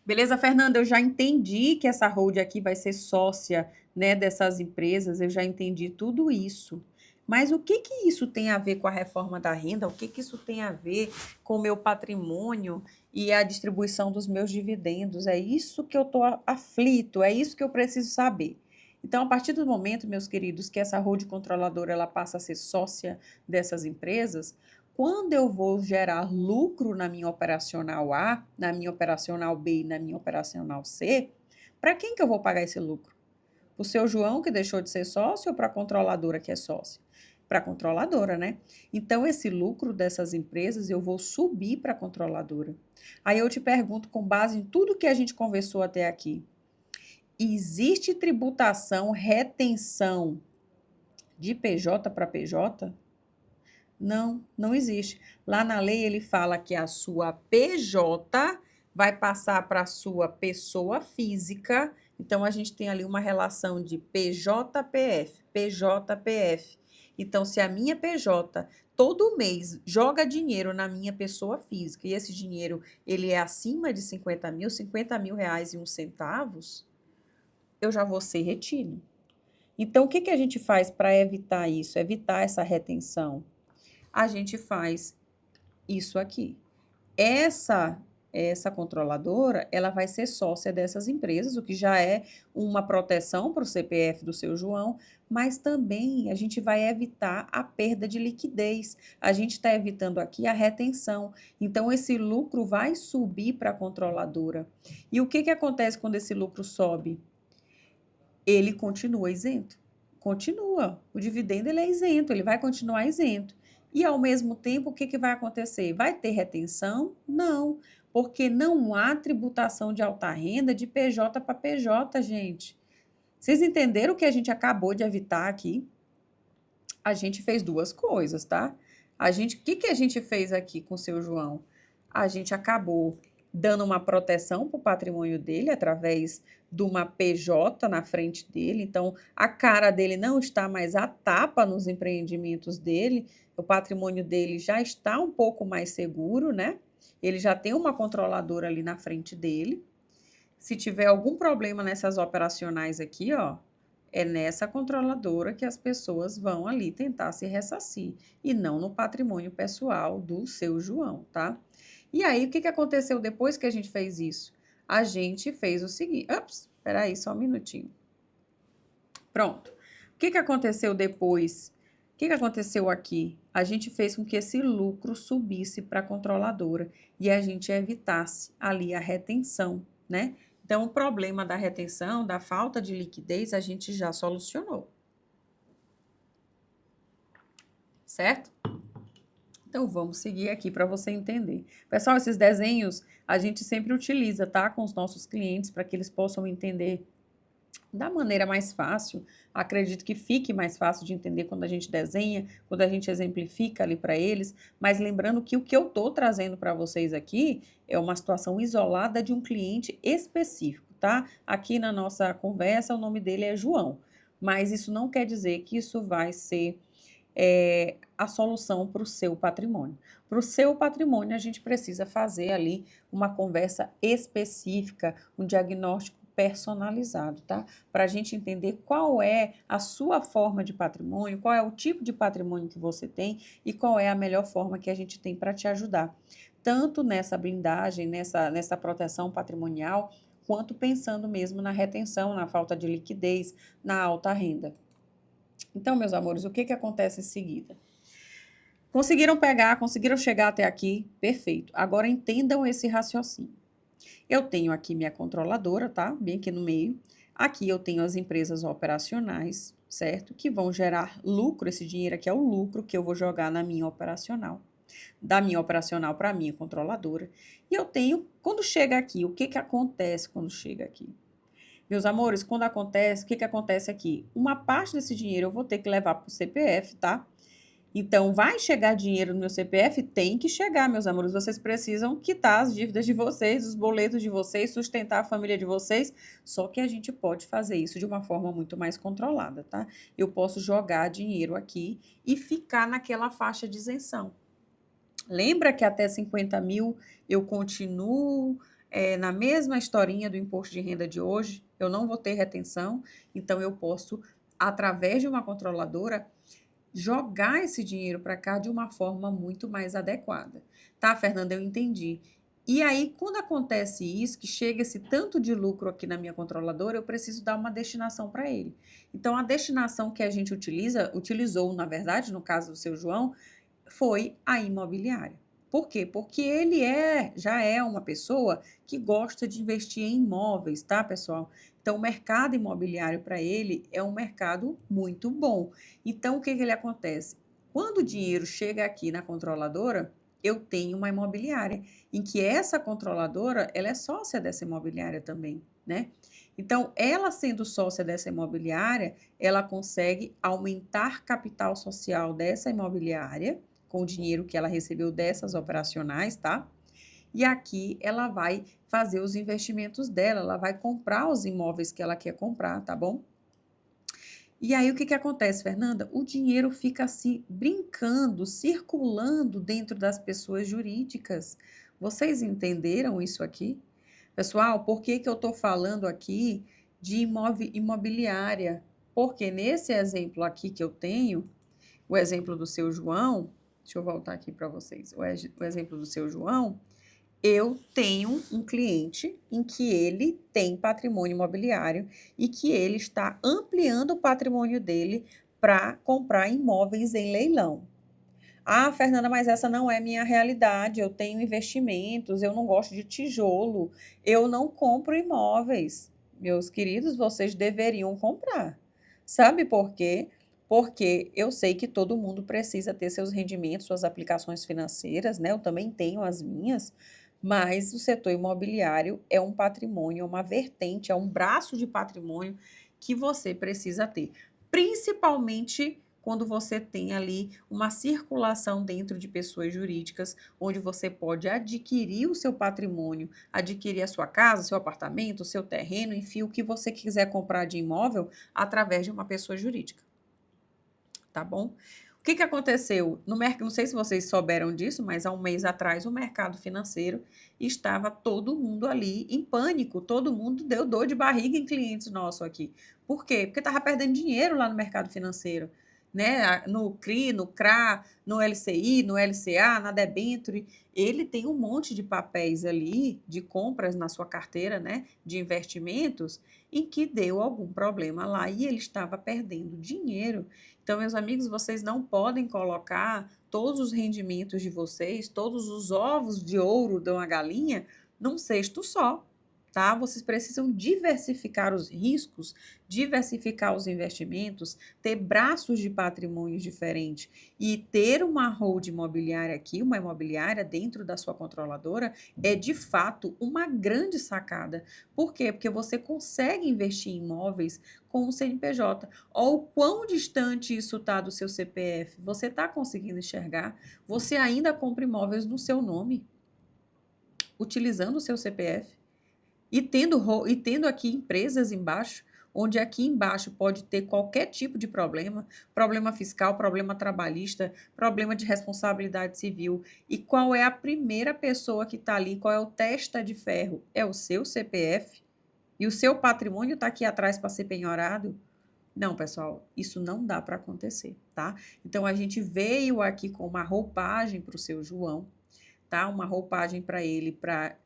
Beleza, Fernanda? Eu já entendi que essa hold aqui vai ser sócia, né, dessas empresas, eu já entendi tudo isso. Mas o que que isso tem a ver com a reforma da renda? O que que isso tem a ver com o meu patrimônio e a distribuição dos meus dividendos? É isso que eu estou aflito, é isso que eu preciso saber. Então, a partir do momento, meus queridos, que essa hold controladora ela passa a ser sócia dessas empresas, quando eu vou gerar lucro na minha operacional A, na minha operacional B e na minha operacional C, para quem que eu vou pagar esse lucro? Para o seu João, que deixou de ser sócio, ou para a controladora que é sócia? Para a controladora, né? Então, esse lucro dessas empresas eu vou subir para a controladora. Aí eu te pergunto, com base em tudo que a gente conversou até aqui, existe tributação, retenção de PJ para PJ? Não, não existe. Lá na lei ele fala que a sua PJ vai passar para a sua pessoa física. Então a gente tem ali uma relação de PJPF, PJPF. Então, se a minha PJ todo mês joga dinheiro na minha pessoa física e esse dinheiro ele é acima de 50 mil reais e uns centavos, eu já vou ser retido. Então, o que que a gente faz para evitar isso, evitar essa retenção? A gente faz isso aqui. Essa controladora, ela vai ser sócia dessas empresas, o que já é uma proteção para o CPF do seu João, mas também a gente vai evitar a perda de liquidez. A gente está evitando aqui a retenção. Então, esse lucro vai subir para a controladora. E o que que acontece quando esse lucro sobe? ele continua isento. Continua. O dividendo ele é isento, ele vai continuar isento. E, ao mesmo tempo, o que vai acontecer? Vai ter retenção? Não, porque não há tributação de alta renda de PJ para PJ, gente. Vocês entenderam o que a gente acabou de evitar aqui? A gente fez duas coisas, tá? O que a gente fez aqui com o seu João? A gente acabou dando uma proteção para o patrimônio dele através de uma PJ na frente dele. Então, a cara dele não está mais à tapa nos empreendimentos dele. O patrimônio dele já está um pouco mais seguro, né? Ele já tem uma controladora ali na frente dele. Se tiver algum problema nessas operacionais aqui, ó, é nessa controladora que as pessoas vão ali tentar se ressarcir e não no patrimônio pessoal do seu João, tá? E aí, o que aconteceu depois que a gente fez isso? A gente fez o seguinte. Ups, peraí, só um minutinho. Pronto. O que aconteceu depois? O que aconteceu aqui? A gente fez com que esse lucro subisse para a controladora e a gente evitasse ali a retenção, né? Então, o problema da retenção, da falta de liquidez, a gente já solucionou. Certo? Então, vamos seguir aqui para você entender. Pessoal, esses desenhos a gente sempre utiliza, tá? Com os nossos clientes, para que eles possam entender da maneira mais fácil. Acredito que fique mais fácil de entender quando a gente desenha, quando a gente exemplifica ali para eles, mas lembrando que o que eu estou trazendo para vocês aqui é uma situação isolada de um cliente específico, tá? Aqui na nossa conversa, o nome dele é João, mas isso não quer dizer que isso vai ser a solução para o seu patrimônio. Para o seu patrimônio, a gente precisa fazer ali uma conversa específica, um diagnóstico personalizado, tá? Para a gente entender qual é a sua forma de patrimônio, qual é o tipo de patrimônio que você tem e qual é a melhor forma que a gente tem para te ajudar, tanto nessa blindagem, nessa proteção patrimonial, quanto pensando mesmo na retenção, na falta de liquidez, na alta renda. Então, meus amores, o que acontece em seguida? Conseguiram chegar até aqui? Perfeito. Agora entendam esse raciocínio. Eu tenho aqui minha controladora, tá? Bem aqui no meio. Aqui eu tenho as empresas operacionais, certo? Que vão gerar lucro. Esse dinheiro aqui é o lucro que eu vou jogar na minha operacional. Da minha operacional para a minha controladora. E eu tenho, quando chega aqui, o que acontece quando chega aqui? Meus amores, quando acontece, o que acontece aqui? Uma parte desse dinheiro eu vou ter que levar para o CPF, tá? Então, vai chegar dinheiro no meu CPF? Tem que chegar, meus amores. Vocês precisam quitar as dívidas de vocês, os boletos de vocês, sustentar a família de vocês. Só que a gente pode fazer isso de uma forma muito mais controlada, tá? Eu posso jogar dinheiro aqui e ficar naquela faixa de isenção. Lembra que até 50 mil eu continuo na mesma historinha do imposto de renda de hoje? Eu não vou ter retenção, então eu posso, através de uma controladora, jogar esse dinheiro para cá de uma forma muito mais adequada. Tá, Fernanda? Eu entendi. E aí, quando acontece isso, que chega esse tanto de lucro aqui na minha controladora, eu preciso dar uma destinação para ele. Então, a destinação que a gente utilizou, na verdade, no caso do seu João, foi a imobiliária. Por quê? Porque ele já é uma pessoa que gosta de investir em imóveis, tá, pessoal? Então, o mercado imobiliário para ele é um mercado muito bom. Então, o que ele acontece? Quando o dinheiro chega aqui na controladora, eu tenho uma imobiliária, em que essa controladora, ela é sócia dessa imobiliária também, né? Então, ela sendo sócia dessa imobiliária, ela consegue aumentar capital social dessa imobiliária, com o dinheiro que ela recebeu dessas operacionais, tá? E aqui ela vai fazer os investimentos dela, ela vai comprar os imóveis que ela quer comprar, tá bom? E aí o que acontece, Fernanda? O dinheiro fica assim brincando, circulando dentro das pessoas jurídicas. Vocês entenderam isso aqui? Pessoal, por que eu estou falando aqui de imobiliária? Porque nesse exemplo aqui que eu tenho, o exemplo do seu João, deixa eu voltar aqui para vocês, o exemplo do seu João, eu tenho um cliente em que ele tem patrimônio imobiliário e que ele está ampliando o patrimônio dele para comprar imóveis em leilão. Ah, Fernanda, mas essa não é minha realidade. Eu tenho investimentos, eu não gosto de tijolo, eu não compro imóveis. meus queridos, vocês deveriam comprar. Sabe por quê? Porque eu sei que todo mundo precisa ter seus rendimentos, suas aplicações financeiras, né? Eu também tenho as minhas, mas o setor imobiliário é um patrimônio, é uma vertente, é um braço de patrimônio que você precisa ter, principalmente quando você tem ali uma circulação dentro de pessoas jurídicas, onde você pode adquirir o seu patrimônio, adquirir a sua casa, seu apartamento, o seu terreno, enfim, o que você quiser comprar de imóvel através de uma pessoa jurídica, tá bom? O que aconteceu? Não sei se vocês souberam disso, mas há um mês atrás o mercado financeiro estava todo mundo ali em pânico, todo mundo deu dor de barriga em clientes nossos aqui. Por quê? Porque estava perdendo dinheiro lá no mercado financeiro, né? No CRI, no CRA, no LCI, no LCA, na debênture. Ele tem um monte de papéis ali de compras na sua carteira, né? De investimentos, em que deu algum problema lá e ele estava perdendo dinheiro. Então, meus amigos, vocês não podem colocar todos os rendimentos de vocês, todos os ovos de ouro de uma galinha, num cesto só, tá? Vocês precisam diversificar os riscos, diversificar os investimentos, ter braços de patrimônios diferentes e ter uma hold imobiliária aqui, uma imobiliária dentro da sua controladora, é de fato uma grande sacada. Por quê? Porque você consegue investir em imóveis com o CNPJ. Olha o quão distante isso está do seu CPF. Você está conseguindo enxergar? Você ainda compra imóveis no seu nome, utilizando o seu CPF e tendo aqui empresas embaixo, onde aqui embaixo pode ter qualquer tipo de problema, problema fiscal, problema trabalhista, problema de responsabilidade civil. E qual é a primeira pessoa que está ali? Qual é o testa de ferro? É o seu CPF? E o seu patrimônio está aqui atrás para ser penhorado? Não, pessoal, isso não dá para acontecer, tá? Então a gente veio aqui com uma roupagem para o seu João, tá? Uma roupagem para ele, para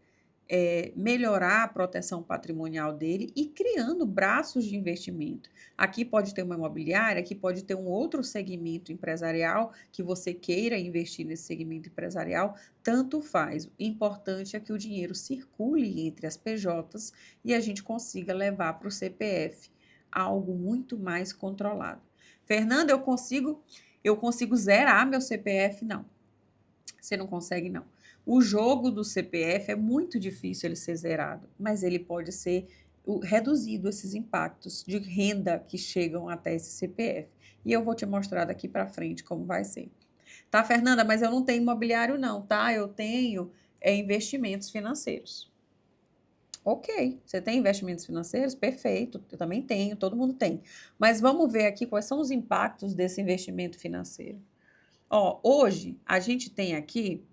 melhorar a proteção patrimonial dele e criando braços de investimento. Aqui pode ter uma imobiliária, aqui pode ter um outro segmento empresarial que você queira investir nesse segmento empresarial, tanto faz. O importante é que o dinheiro circule entre as PJs e a gente consiga levar para o CPF algo muito mais controlado. Fernanda, eu consigo zerar meu CPF? Não. Você não consegue, não. O jogo do CPF é muito difícil ele ser zerado, mas ele pode ser reduzido, esses impactos de renda que chegam até esse CPF. E eu vou te mostrar daqui para frente como vai ser. Tá, Fernanda? Mas eu não tenho imobiliário, não, tá? Eu tenho investimentos financeiros. Ok, você tem investimentos financeiros? Perfeito, eu também tenho, todo mundo tem. Mas vamos ver aqui quais são os impactos desse investimento financeiro. Ó, hoje a gente tem aqui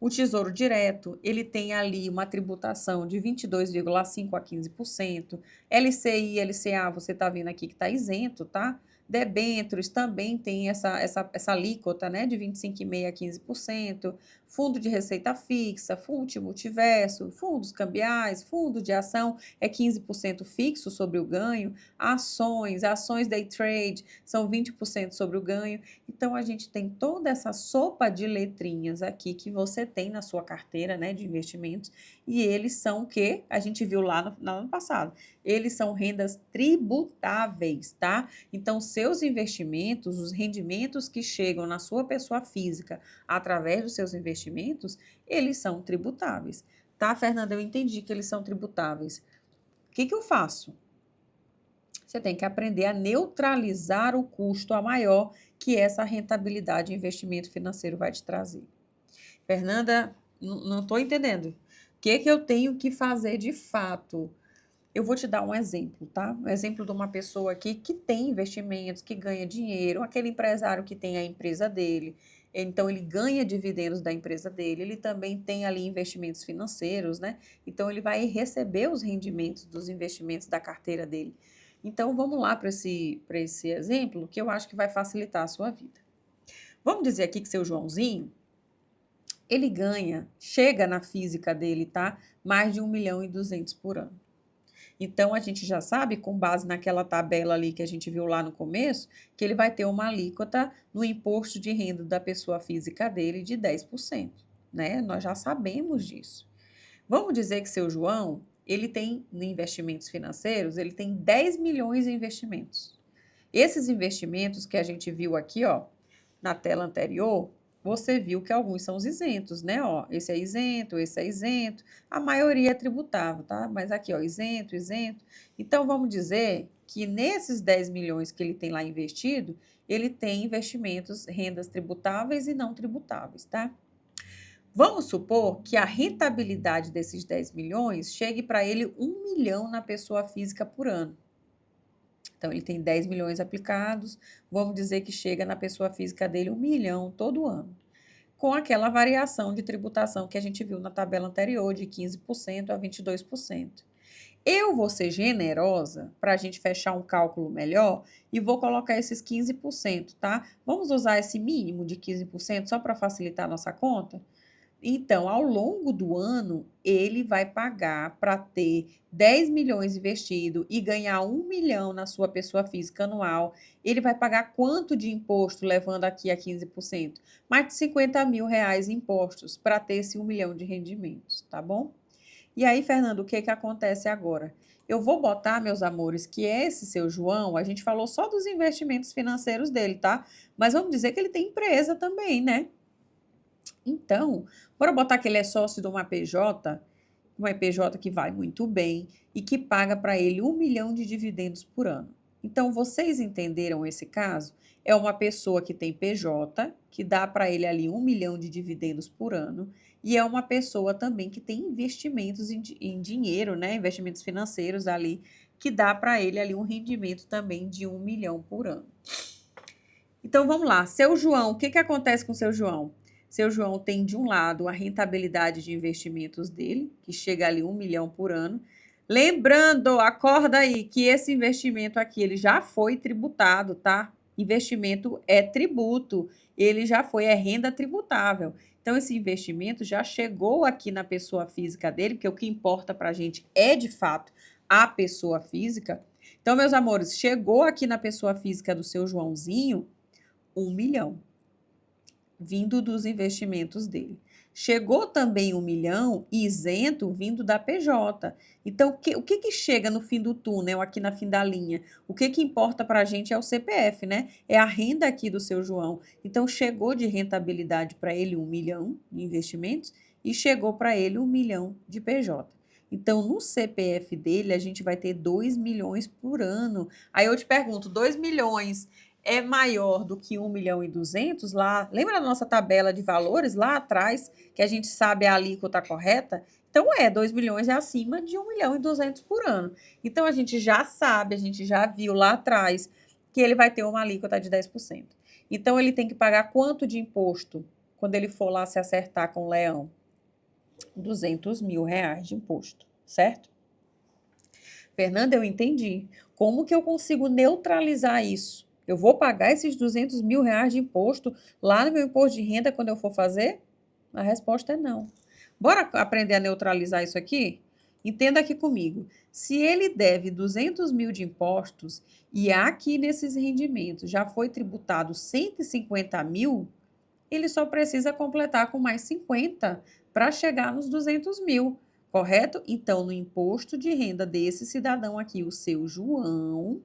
o Tesouro Direto, ele tem ali uma tributação de 22,5% a 15%. LCI, LCA, você está vendo aqui que está isento, tá? Debêntures também tem essa alíquota, né, de 25,5% a 15%. Fundo de receita fixa, fundo multiverso, fundos cambiais, fundo de ação é 15% fixo sobre o ganho. Ações day trade são 20% sobre o ganho. Então, a gente tem toda essa sopa de letrinhas aqui que você tem na sua carteira, né, de investimentos, e eles são o que a gente viu lá no ano passado. Eles são rendas tributáveis, tá? Então, seus investimentos, os rendimentos que chegam na sua pessoa física através dos seus investimentos, eles são tributáveis. Tá, Fernanda? Eu entendi que eles são tributáveis. O que eu faço? Você tem que aprender a neutralizar o custo a maior que essa rentabilidade e investimento financeiro vai te trazer. Fernanda, não estou entendendo. O que eu tenho que fazer de fato? Eu vou te dar um exemplo, tá? Um exemplo de uma pessoa aqui que tem investimentos, que ganha dinheiro, aquele empresário que tem a empresa dele. Então, ele ganha dividendos da empresa dele, ele também tem ali investimentos financeiros, né? Então, ele vai receber os rendimentos dos investimentos da carteira dele. Então, vamos lá para esse exemplo, que eu acho que vai facilitar a sua vida. Vamos dizer aqui que seu Joãozinho, ele chega na física dele, tá? Mais de 1.200.000 por ano. Então, a gente já sabe, com base naquela tabela ali que a gente viu lá no começo, que ele vai ter uma alíquota no imposto de renda da pessoa física dele de 10%, né? Nós já sabemos disso. Vamos dizer que seu João, ele tem, em investimentos financeiros, ele tem 10 milhões em investimentos. Esses investimentos que a gente viu aqui, ó, na tela anterior, você viu que alguns são os isentos, né? Ó, esse é isento, esse é isento, a maioria é tributável, tá? Mas aqui, ó, isento, isento. Então, vamos dizer que nesses 10 milhões que ele tem lá investido, ele tem investimentos, rendas tributáveis e não tributáveis, tá? Vamos supor que a rentabilidade desses 10 milhões chegue para ele 1 milhão na pessoa física por ano. Então, ele tem 10 milhões aplicados, vamos dizer que chega na pessoa física dele 1 milhão todo ano, com aquela variação de tributação que a gente viu na tabela anterior, de 15% a 22%. Eu vou ser generosa para a gente fechar um cálculo melhor e vou colocar esses 15%, tá? Vamos usar esse mínimo de 15% só para facilitar a nossa conta? Então, ao longo do ano, ele vai pagar para ter 10 milhões investido e ganhar 1 milhão na sua pessoa física anual. Ele vai pagar quanto de imposto, levando aqui a 15%? Mais de 50 mil reais em impostos para ter esse 1 milhão de rendimentos, tá bom? E aí, Fernando, o que que acontece agora? Eu vou botar, meus amores, que esse seu João, a gente falou só dos investimentos financeiros dele, tá? Mas vamos dizer que ele tem empresa também, né? Então, bora botar que ele é sócio de uma PJ que vai muito bem e que paga para ele 1 milhão de dividendos por ano. Então, vocês entenderam esse caso? É uma pessoa que tem PJ, que dá para ele ali 1 milhão de dividendos por ano, e é uma pessoa também que tem investimentos em dinheiro, né? Investimentos financeiros ali, que dá para ele ali um rendimento também de 1 milhão por ano. Então, vamos lá. Seu João, o que que acontece com o seu João? Seu João tem, de um lado, a rentabilidade de investimentos dele, que chega ali 1 milhão por ano. Lembrando, acorda aí, que esse investimento aqui, ele já foi tributado, tá? Investimento é tributo, ele já foi, é renda tributável. Então, esse investimento já chegou aqui na pessoa física dele, porque o que importa para a gente é, de fato, a pessoa física. Então, meus amores, chegou aqui na pessoa física do seu Joãozinho 1 milhão, vindo dos investimentos dele. Chegou também 1 milhão isento vindo da PJ. Então, o que que chega no fim do túnel, aqui na fim da linha? O que que importa para a gente é o CPF, né? É a renda aqui do seu João. Então, chegou de rentabilidade para ele 1 milhão de investimentos e chegou para ele 1 milhão de PJ. Então, no CPF dele, a gente vai ter 2 milhões por ano. Aí eu te pergunto, 2 milhões é maior do que 1 milhão e 200 lá, lembra da nossa tabela de valores lá atrás, que a gente sabe a alíquota correta? Então, 2 milhões é acima de 1 milhão e 200 por ano. Então, a gente já sabe, a gente já viu lá atrás que ele vai ter uma alíquota de 10%. Então, ele tem que pagar quanto de imposto quando ele for lá se acertar com o leão? 200 mil reais de imposto, certo? Fernanda, eu entendi. Como que eu consigo neutralizar isso? Eu vou pagar esses 200 mil reais de imposto lá no meu imposto de renda quando eu for fazer? A resposta é não. Bora aprender a neutralizar isso aqui? Entenda aqui comigo. Se ele deve 200 mil de impostos e aqui nesses rendimentos já foi tributado 150 mil, ele só precisa completar com mais 50 para chegar nos 200 mil, correto? Então, no imposto de renda desse cidadão aqui, o seu João,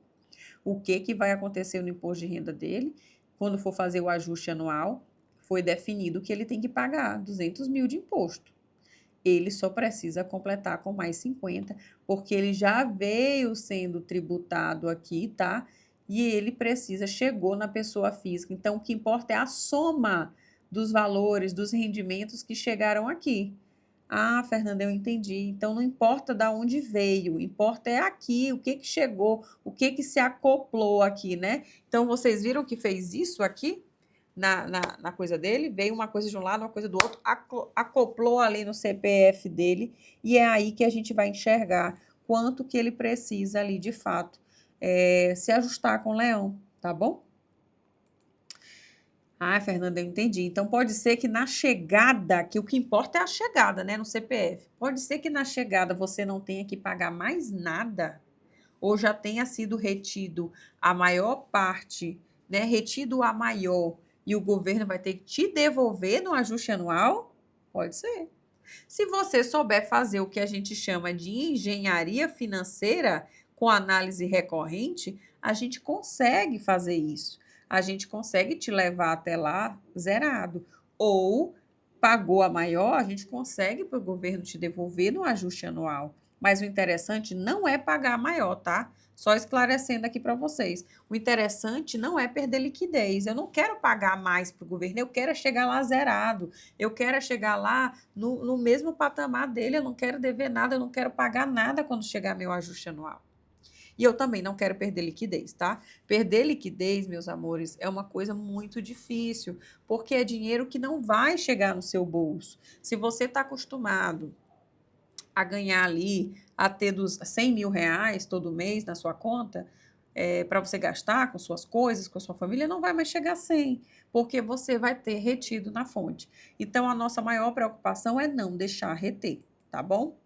o que que vai acontecer no imposto de renda dele? Quando for fazer o ajuste anual, foi definido que ele tem que pagar 200 mil de imposto. Ele só precisa completar com mais 50, porque ele já veio sendo tributado aqui, tá? E ele precisa, chegou na pessoa física. Então, o que importa é a soma dos valores, dos rendimentos que chegaram aqui. Ah, Fernanda, eu entendi. Então, não importa de onde veio, importa é aqui, o que que chegou, o que que se acoplou aqui, né? Então, vocês viram que fez isso aqui na coisa dele? Veio uma coisa de um lado, uma coisa do outro, acoplou ali no CPF dele, e é aí que a gente vai enxergar quanto que ele precisa ali, de fato, se ajustar com o leão, tá bom? Ah, Fernanda, eu entendi. Então, pode ser que na chegada, que o que importa é a chegada, né, no CPF. Pode ser que na chegada você não tenha que pagar mais nada, ou já tenha sido retido a maior parte, né, retido a maior, e o governo vai ter que te devolver no ajuste anual? Pode ser. Se você souber fazer o que a gente chama de engenharia financeira com análise recorrente, a gente consegue fazer isso. A gente consegue te levar até lá zerado. Ou pagou a maior, a gente consegue para o governo te devolver no ajuste anual. Mas o interessante não é pagar a maior, tá? Só esclarecendo aqui para vocês. O interessante não é perder liquidez. Eu não quero pagar mais para o governo, eu quero chegar lá zerado. Eu quero chegar lá no mesmo patamar dele. Eu não quero dever nada, eu não quero pagar nada quando chegar meu ajuste anual. E eu também não quero perder liquidez, tá? Perder liquidez, meus amores, é uma coisa muito difícil, porque é dinheiro que não vai chegar no seu bolso. Se você está acostumado a ganhar ali, a ter dos 100 mil reais todo mês na sua conta, para você gastar com suas coisas, com a sua família, não vai mais chegar a 100, porque você vai ter retido na fonte. Então, a nossa maior preocupação é não deixar reter, tá bom?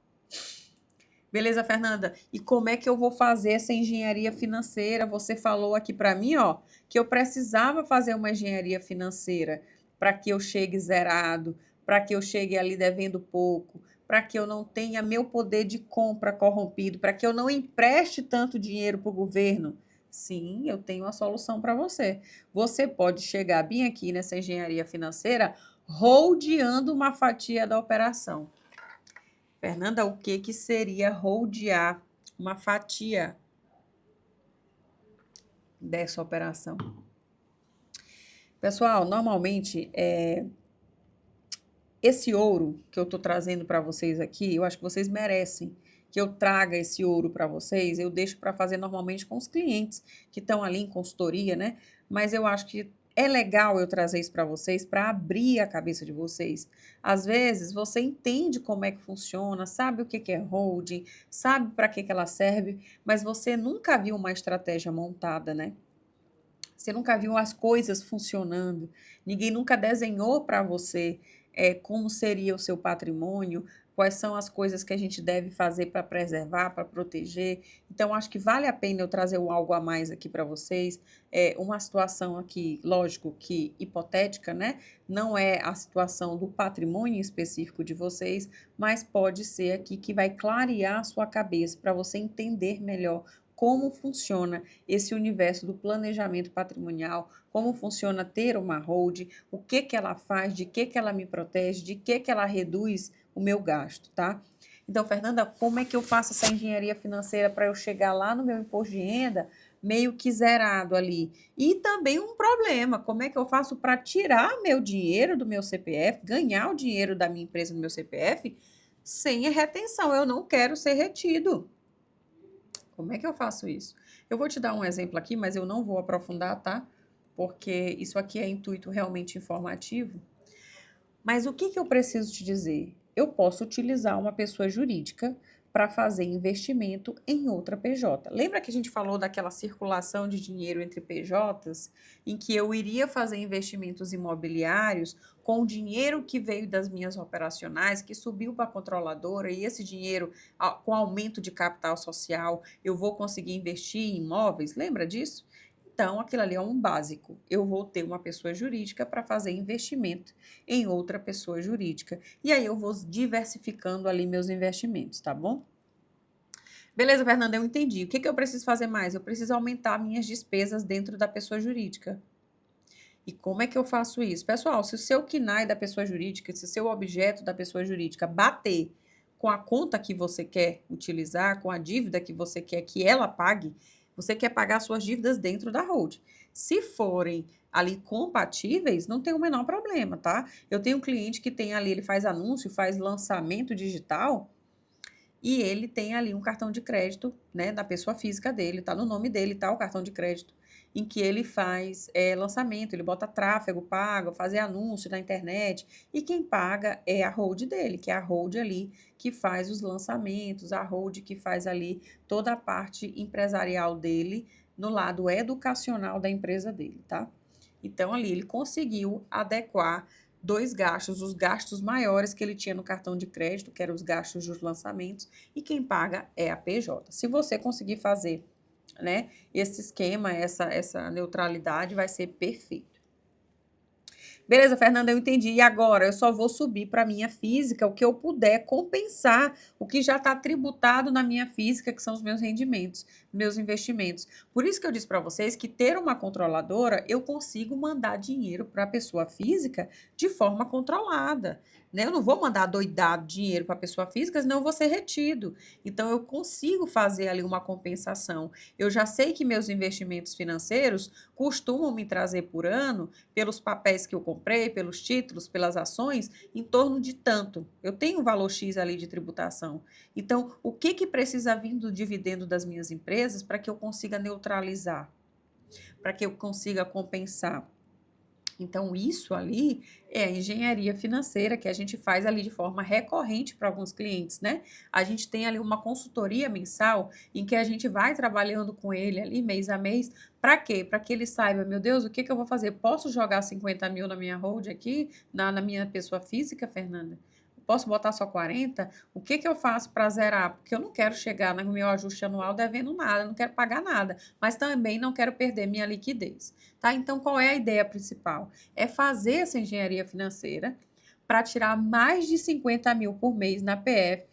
Beleza, Fernanda? E como é que eu vou fazer essa engenharia financeira? Você falou aqui para mim, ó, que eu precisava fazer uma engenharia financeira para que eu chegue zerado, para que eu chegue ali devendo pouco, para que eu não tenha meu poder de compra corrompido, para que eu não empreste tanto dinheiro para o governo. Sim, eu tenho uma solução para você. Você pode chegar bem aqui nessa engenharia financeira rodeando uma fatia da operação. Fernanda, o que que seria rodear uma fatia dessa operação? Pessoal, normalmente, esse ouro que eu estou trazendo para vocês aqui, eu acho que vocês merecem que eu traga esse ouro para vocês. Eu deixo para fazer normalmente com os clientes que estão ali em consultoria, né? Mas eu acho que é legal eu trazer isso para vocês, para abrir a cabeça de vocês. Às vezes você entende como é que funciona, sabe o que que é holding, sabe para que que ela serve, mas você nunca viu uma estratégia montada, né? Você nunca viu as coisas funcionando, ninguém nunca desenhou para você como seria o seu patrimônio, quais são as coisas que a gente deve fazer para preservar, para proteger. Então, acho que vale a pena eu trazer algo a mais aqui para vocês. Uma situação aqui, lógico que hipotética, né? Não é a situação do patrimônio específico de vocês, mas pode ser aqui que vai clarear a sua cabeça para você entender melhor como funciona esse universo do planejamento patrimonial, como funciona ter uma hold, o que que ela faz, de que ela me protege, de que ela reduz o meu gasto, tá? Então, Fernanda, como é que eu faço essa engenharia financeira para eu chegar lá no meu imposto de renda meio que zerado ali? E também um problema, como é que eu faço para tirar meu dinheiro do meu CPF, ganhar o dinheiro da minha empresa no meu CPF sem a retenção? Eu não quero ser retido. Como é que eu faço isso? Eu vou te dar um exemplo aqui, mas eu não vou aprofundar, tá? Porque isso aqui é intuito realmente informativo. Mas o que que eu preciso te dizer? Eu posso utilizar uma pessoa jurídica para fazer investimento em outra PJ. Lembra que a gente falou daquela circulação de dinheiro entre PJs, em que eu iria fazer investimentos imobiliários com o dinheiro que veio das minhas operacionais, que subiu para a controladora, e esse dinheiro, com aumento de capital social, eu vou conseguir investir em imóveis? Lembra disso? Então, aquilo ali é um básico. Eu vou ter uma pessoa jurídica para fazer investimento em outra pessoa jurídica. E aí eu vou diversificando ali meus investimentos, tá bom? Beleza, Fernanda, eu entendi. O que que eu preciso fazer mais? Eu preciso aumentar minhas despesas dentro da pessoa jurídica. E como é que eu faço isso? Pessoal, se o seu KNAI da pessoa jurídica, se o seu objeto da pessoa jurídica bater com a conta que você quer utilizar, com a dívida que você quer que ela pague, você quer pagar suas dívidas dentro da hold. Se forem ali compatíveis, não tem o menor problema, tá? Eu tenho um cliente que tem ali, ele faz anúncio, faz lançamento digital, e ele tem ali um cartão de crédito, né, da pessoa física dele, tá no nome dele, tá, o cartão de crédito, em que ele faz lançamento, ele bota tráfego pago, fazer anúncio na internet, e quem paga é a hold dele, que é a hold ali que faz os lançamentos, a hold que faz ali toda a parte empresarial dele no lado educacional da empresa dele, tá? Então, ali ele conseguiu adequar dois gastos, os gastos maiores que ele tinha no cartão de crédito, que eram os gastos dos lançamentos, e quem paga é a PJ. Se você conseguir fazer, né, esse esquema, essa neutralidade, vai ser perfeito. Beleza, Fernanda, eu entendi. E agora eu só vou subir para minha física o que eu puder compensar o que já está tributado na minha física, que são os meus rendimentos, meus investimentos. Por isso que eu disse para vocês que ter uma controladora, eu consigo mandar dinheiro para a pessoa física de forma controlada. Né? Eu não vou mandar doidado dinheiro para a pessoa física, senão eu vou ser retido. Então, eu consigo fazer ali uma compensação. Eu já sei que meus investimentos financeiros costumam me trazer por ano, pelos papéis que eu comprei, pelos títulos, pelas ações, em torno de tanto. Eu tenho um valor X ali de tributação. Então, o que que precisa vir do dividendo das minhas empresas para que eu consiga neutralizar? Para que eu consiga compensar? Então, isso ali é a engenharia financeira que a gente faz ali de forma recorrente para alguns clientes, né? A gente tem ali uma consultoria mensal em que a gente vai trabalhando com ele ali mês a mês. Para quê? Para que ele saiba, meu Deus, o que que eu vou fazer? Posso jogar 50 mil na minha hold aqui, na minha pessoa física, Fernanda? Posso botar só 40? O que que eu faço para zerar? Porque eu não quero chegar no meu ajuste anual devendo nada, não quero pagar nada, mas também não quero perder minha liquidez, tá? Então, qual é a ideia principal? É fazer essa engenharia financeira para tirar mais de 50 mil por mês na PF,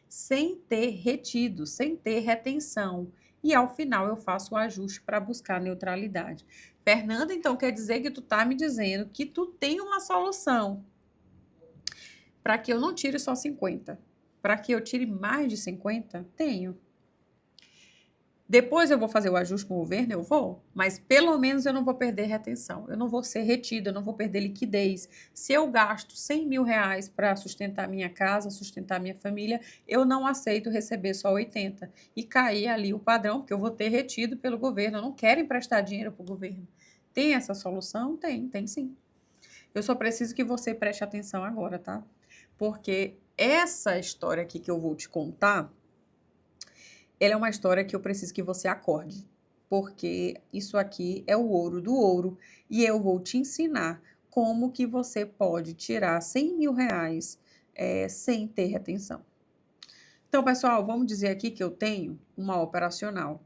sem ter retido, sem ter retenção. E ao final eu faço o ajuste para buscar neutralidade. Fernanda, então quer dizer que tu tá me dizendo que tu tem uma solução para que eu não tire só 50. Para que eu tire mais de 50? Tenho. Depois eu vou fazer o ajuste com o governo, eu vou, mas pelo menos eu não vou perder retenção, eu não vou ser retida, eu não vou perder liquidez. Se eu gasto 100 mil reais para sustentar minha casa, sustentar minha família, eu não aceito receber só 80 e cair ali o padrão, porque eu vou ter retido pelo governo. Eu não quero emprestar dinheiro para o governo. Tem essa solução? Tem sim. Eu só preciso que você preste atenção agora, tá? Porque essa história aqui que eu vou te contar, ela é uma história que eu preciso que você acorde, porque isso aqui é o ouro do ouro e eu vou te ensinar como que você pode tirar 100 mil reais sem ter retenção. Então, pessoal, vamos dizer aqui que eu tenho uma operacional.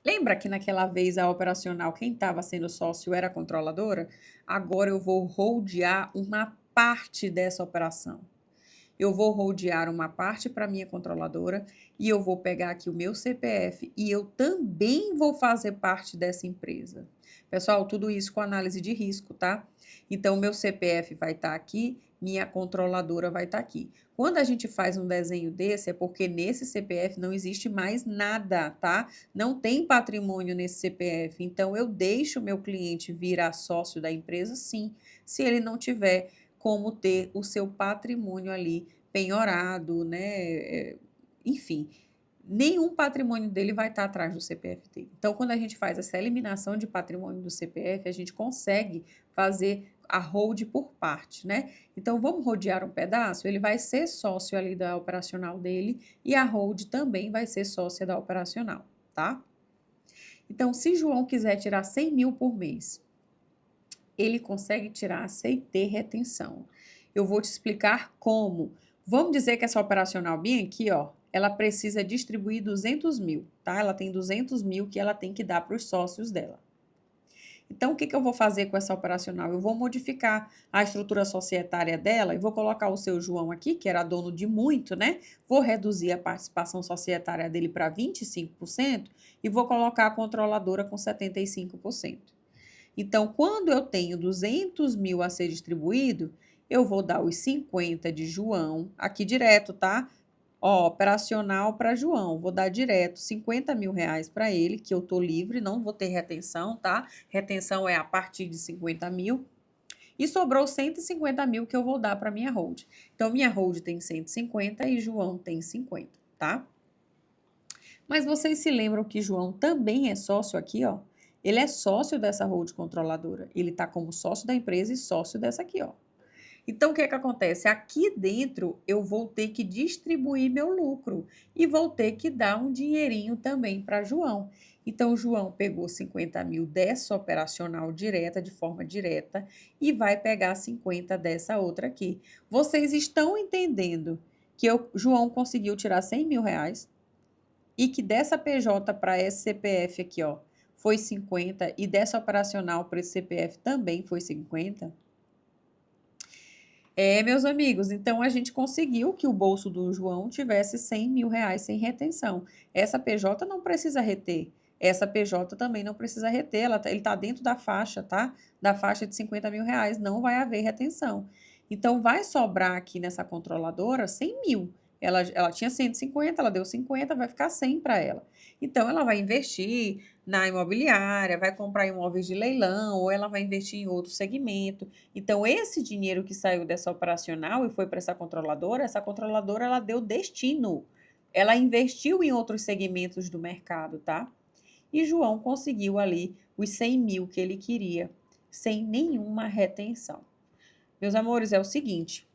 Lembra que naquela vez a operacional, quem estava sendo sócio era a controladora? Agora eu vou holdear uma parte dessa operação. Eu vou rodear uma parte para minha controladora e eu vou pegar aqui o meu CPF e eu também vou fazer parte dessa empresa. Pessoal, tudo isso com análise de risco, tá? Então, meu CPF vai estar aqui, minha controladora vai estar aqui. Quando a gente faz um desenho desse, é porque nesse CPF não existe mais nada, tá? Não tem patrimônio nesse CPF. Então, eu deixo o meu cliente virar sócio da empresa, sim, se ele não tiver como ter o seu patrimônio ali penhorado, né? Enfim, nenhum patrimônio dele vai estar atrás do CPF dele. Então, quando a gente faz essa eliminação de patrimônio do CPF, a gente consegue fazer a hold por parte, né? Então, vamos rodear um pedaço, ele vai ser sócio ali da operacional dele e a hold também vai ser sócia da operacional, tá? Então, se João quiser tirar 100 mil por mês, ele consegue tirar sem ter retenção. Eu vou te explicar como. Vamos dizer que essa operacional bem aqui, ó, ela precisa distribuir 200 mil, tá? Ela tem 200 mil que ela tem que dar para os sócios dela. Então, o que que eu vou fazer com essa operacional? Eu vou modificar a estrutura societária dela e vou colocar o seu João aqui, que era dono de muito, né? Vou reduzir a participação societária dele para 25% e vou colocar a controladora com 75%. Então, quando eu tenho 200 mil a ser distribuído, eu vou dar os 50 de João, aqui direto, tá? Ó, operacional para João, vou dar direto 50 mil reais para ele, que eu tô livre, não vou ter retenção, tá? Retenção é a partir de 50 mil. E sobrou 150 mil que eu vou dar para minha hold. Então, minha hold tem 150 e João tem 50, tá? Mas vocês se lembram que João também é sócio aqui, ó? Ele é sócio dessa hold controladora. Ele está como sócio da empresa e sócio dessa aqui, ó. Então, o que é que acontece? Aqui dentro, eu vou ter que distribuir meu lucro e vou ter que dar um dinheirinho também para João. Então, o João pegou 50 mil dessa operacional direta, de forma direta, e vai pegar 50 dessa outra aqui. Vocês estão entendendo que João conseguiu tirar 100 mil reais? E que dessa PJ para esse CPF aqui, ó, foi 50 e dessa operacional para esse CPF também foi 50? Meus amigos, então a gente conseguiu que o bolso do João tivesse 100 mil reais sem retenção. Essa PJ não precisa reter. Essa PJ também não precisa reter. Ele está dentro da faixa, tá? Da faixa de 50 mil reais. Não vai haver retenção. Então, vai sobrar aqui nessa controladora 100 mil. Ela tinha 150, ela deu 50, vai ficar 100 para ela. Então, ela vai investir na imobiliária, vai comprar imóveis de leilão, ou ela vai investir em outro segmento. Então, esse dinheiro que saiu dessa operacional e foi para essa controladora ela deu destino. Ela investiu em outros segmentos do mercado, tá? E João conseguiu ali os 100 mil que ele queria, sem nenhuma retenção. Meus amores, é o seguinte: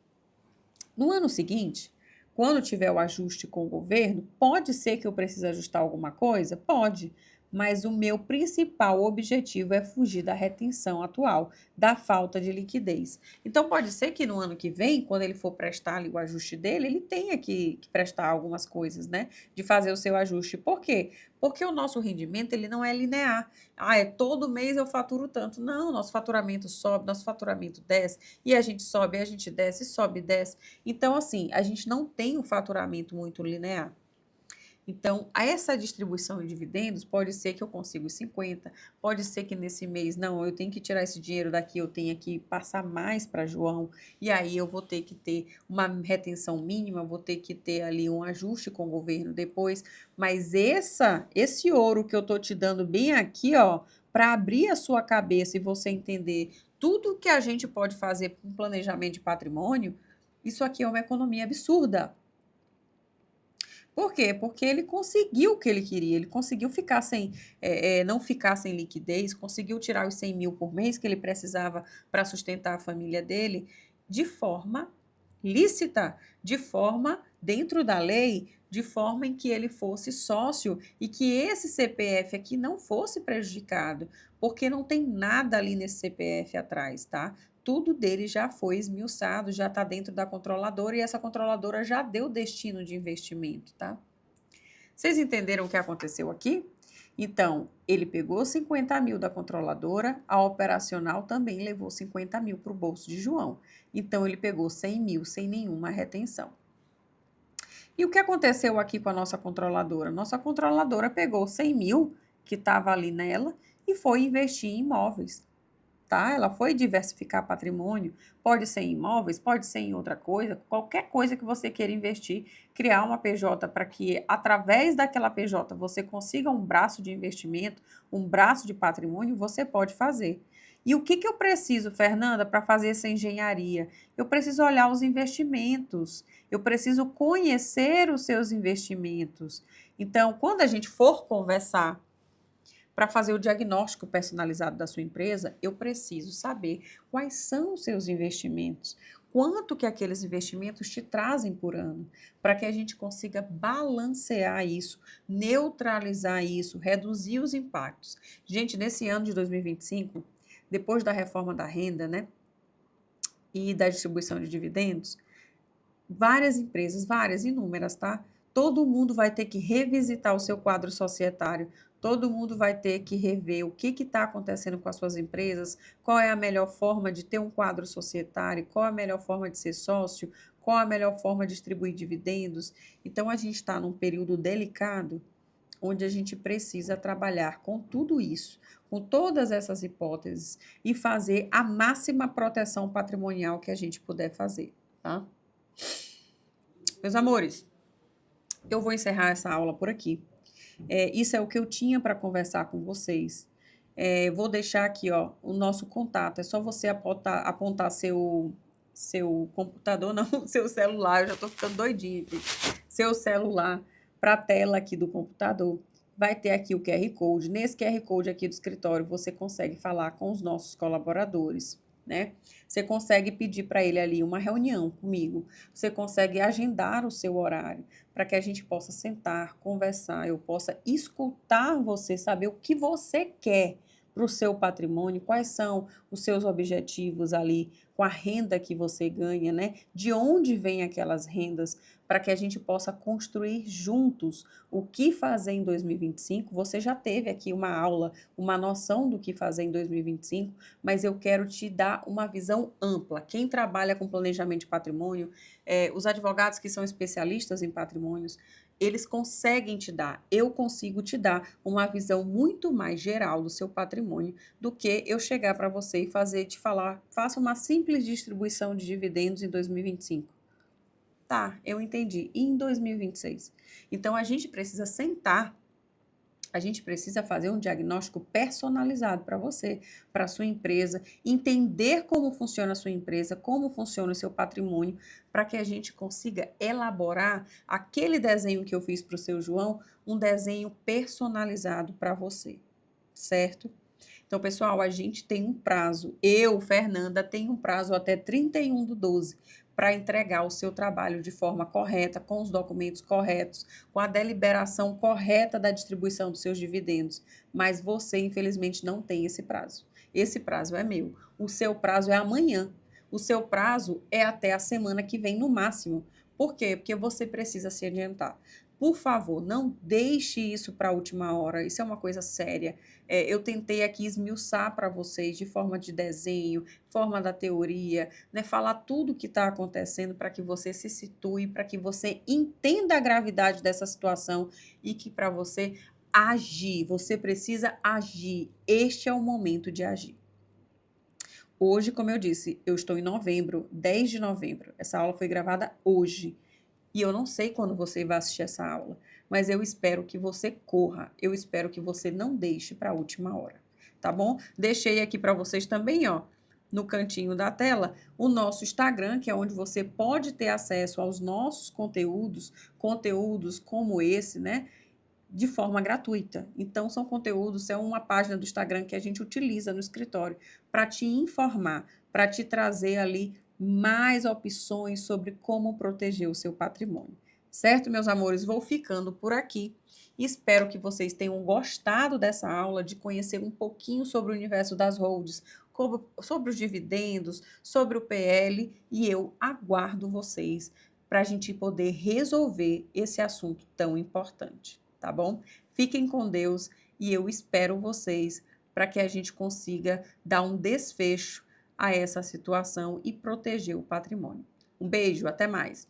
no ano seguinte, quando tiver o ajuste com o governo, pode ser que eu precise ajustar alguma coisa? Pode. Mas o meu principal objetivo é fugir da retenção atual, da falta de liquidez. Então, pode ser que no ano que vem, quando ele for prestar ali o ajuste dele, ele tenha que prestar algumas coisas, né? De fazer o seu ajuste. Por quê? Porque o nosso rendimento, ele não é linear. Todo mês eu faturo tanto. Não, nosso faturamento sobe, nosso faturamento desce, e a gente sobe, a gente desce, sobe, desce. Então, assim, a gente não tem um faturamento muito linear. Então, essa distribuição de dividendos pode ser que eu consiga os 50, pode ser que nesse mês, não, eu tenho que tirar esse dinheiro daqui, eu tenho que passar mais para João, e aí eu vou ter que ter uma retenção mínima, vou ter que ter ali um ajuste com o governo depois, mas esse ouro que eu tô te dando bem aqui, ó, para abrir a sua cabeça e você entender tudo que a gente pode fazer com planejamento de patrimônio, isso aqui é uma economia absurda. Por quê? Porque ele conseguiu o que ele queria, ele conseguiu ficar não ficar sem liquidez, conseguiu tirar os 100 mil por mês que ele precisava para sustentar a família dele de forma lícita, de forma dentro da lei, de forma em que ele fosse sócio e que esse CPF aqui não fosse prejudicado, porque não tem nada ali nesse CPF atrás, tá? Tudo dele já foi esmiuçado, já está dentro da controladora e essa controladora já deu destino de investimento, tá? Vocês entenderam o que aconteceu aqui? Então, ele pegou 50 mil da controladora, a operacional também levou 50 mil para o bolso de João. Então, ele pegou 100 mil sem nenhuma retenção. E o que aconteceu aqui com a nossa controladora? Nossa controladora pegou 100 mil que estava ali nela e foi investir em imóveis. Tá? Ela foi diversificar patrimônio, pode ser em imóveis, pode ser em outra coisa, qualquer coisa que você queira investir, criar uma PJ para que através daquela PJ você consiga um braço de investimento, um braço de patrimônio, você pode fazer. E o que eu preciso, Fernanda, para fazer essa engenharia? Eu preciso olhar os investimentos, eu preciso conhecer os seus investimentos. Então, quando a gente for conversar para fazer o diagnóstico personalizado da sua empresa, eu preciso saber quais são os seus investimentos, quanto que aqueles investimentos te trazem por ano, para que a gente consiga balancear isso, neutralizar isso, reduzir os impactos. Gente, nesse ano de 2025, depois da reforma da renda, né, e da distribuição de dividendos, várias empresas, várias, inúmeras, tá? Todo mundo vai ter que revisitar o seu quadro societário, todo mundo vai ter que rever o que está acontecendo com as suas empresas, qual é a melhor forma de ter um quadro societário, qual é a melhor forma de ser sócio, qual a melhor forma de distribuir dividendos. Então, a gente está num período delicado, onde a gente precisa trabalhar com tudo isso, com todas essas hipóteses e fazer a máxima proteção patrimonial que a gente puder fazer, tá? Meus amores, eu vou encerrar essa aula por aqui. Isso é o que eu tinha para conversar com vocês. Vou deixar aqui, ó, o nosso contato. É só você apontar seu computador, não, seu celular. Eu já estou ficando doidinha aqui. Seu celular para a tela aqui do computador. Vai ter aqui o QR Code. Nesse QR Code aqui do escritório, você consegue falar com os nossos colaboradores, né? Você consegue pedir para ele ali uma reunião comigo. Você consegue agendar o seu horário para que a gente possa sentar, conversar, eu possa escutar você, saber o que você quer, para o seu patrimônio, quais são os seus objetivos ali com a renda que você ganha, né? De onde vêm aquelas rendas para que a gente possa construir juntos o que fazer em 2025. Você já teve aqui uma aula, uma noção do que fazer em 2025, mas eu quero te dar uma visão ampla. Quem trabalha com planejamento de patrimônio, os advogados que são especialistas em patrimônios, eles conseguem te dar, eu consigo te dar uma visão muito mais geral do seu patrimônio do que eu chegar para você e te falar, faça uma simples distribuição de dividendos em 2025. Tá, eu entendi. E em 2026? Então a gente precisa sentar, a gente precisa fazer um diagnóstico personalizado para você, para a sua empresa, entender como funciona a sua empresa, como funciona o seu patrimônio, para que a gente consiga elaborar aquele desenho que eu fiz para o seu João, um desenho personalizado para você, certo? Então, pessoal, a gente tem um prazo. Eu, Fernanda, tenho um prazo até 31/12 para entregar o seu trabalho de forma correta, com os documentos corretos, com a deliberação correta da distribuição dos seus dividendos. Mas você, infelizmente, não tem esse prazo. Esse prazo é meu. O seu prazo é amanhã. O seu prazo é até a semana que vem, no máximo. Por quê? Porque você precisa se adiantar. Por favor, não deixe isso para a última hora. Isso é uma coisa séria. Eu tentei aqui esmiuçar para vocês de forma de desenho, forma da teoria, né, falar tudo o que está acontecendo para que você se situe, para que você entenda a gravidade dessa situação e que para você agir, você precisa agir. Este é o momento de agir. Hoje, como eu disse, eu estou em novembro, 10 de novembro. Essa aula foi gravada hoje. E eu não sei quando você vai assistir essa aula, mas eu espero que você corra, eu espero que você não deixe para a última hora, tá bom? Deixei aqui para vocês também, ó, no cantinho da tela, o nosso Instagram, que é onde você pode ter acesso aos nossos conteúdos como esse, né? De forma gratuita. Então, são conteúdos, é uma página do Instagram que a gente utiliza no escritório para te informar, para te trazer ali mais opções sobre como proteger o seu patrimônio. Certo, meus amores? Vou ficando por aqui. Espero que vocês tenham gostado dessa aula, de conhecer um pouquinho sobre o universo das holdings, sobre os dividendos, sobre o PL, e eu aguardo vocês para a gente poder resolver esse assunto tão importante, tá bom? Fiquem com Deus e eu espero vocês para que a gente consiga dar um desfecho a essa situação e proteger o patrimônio. Um beijo, até mais!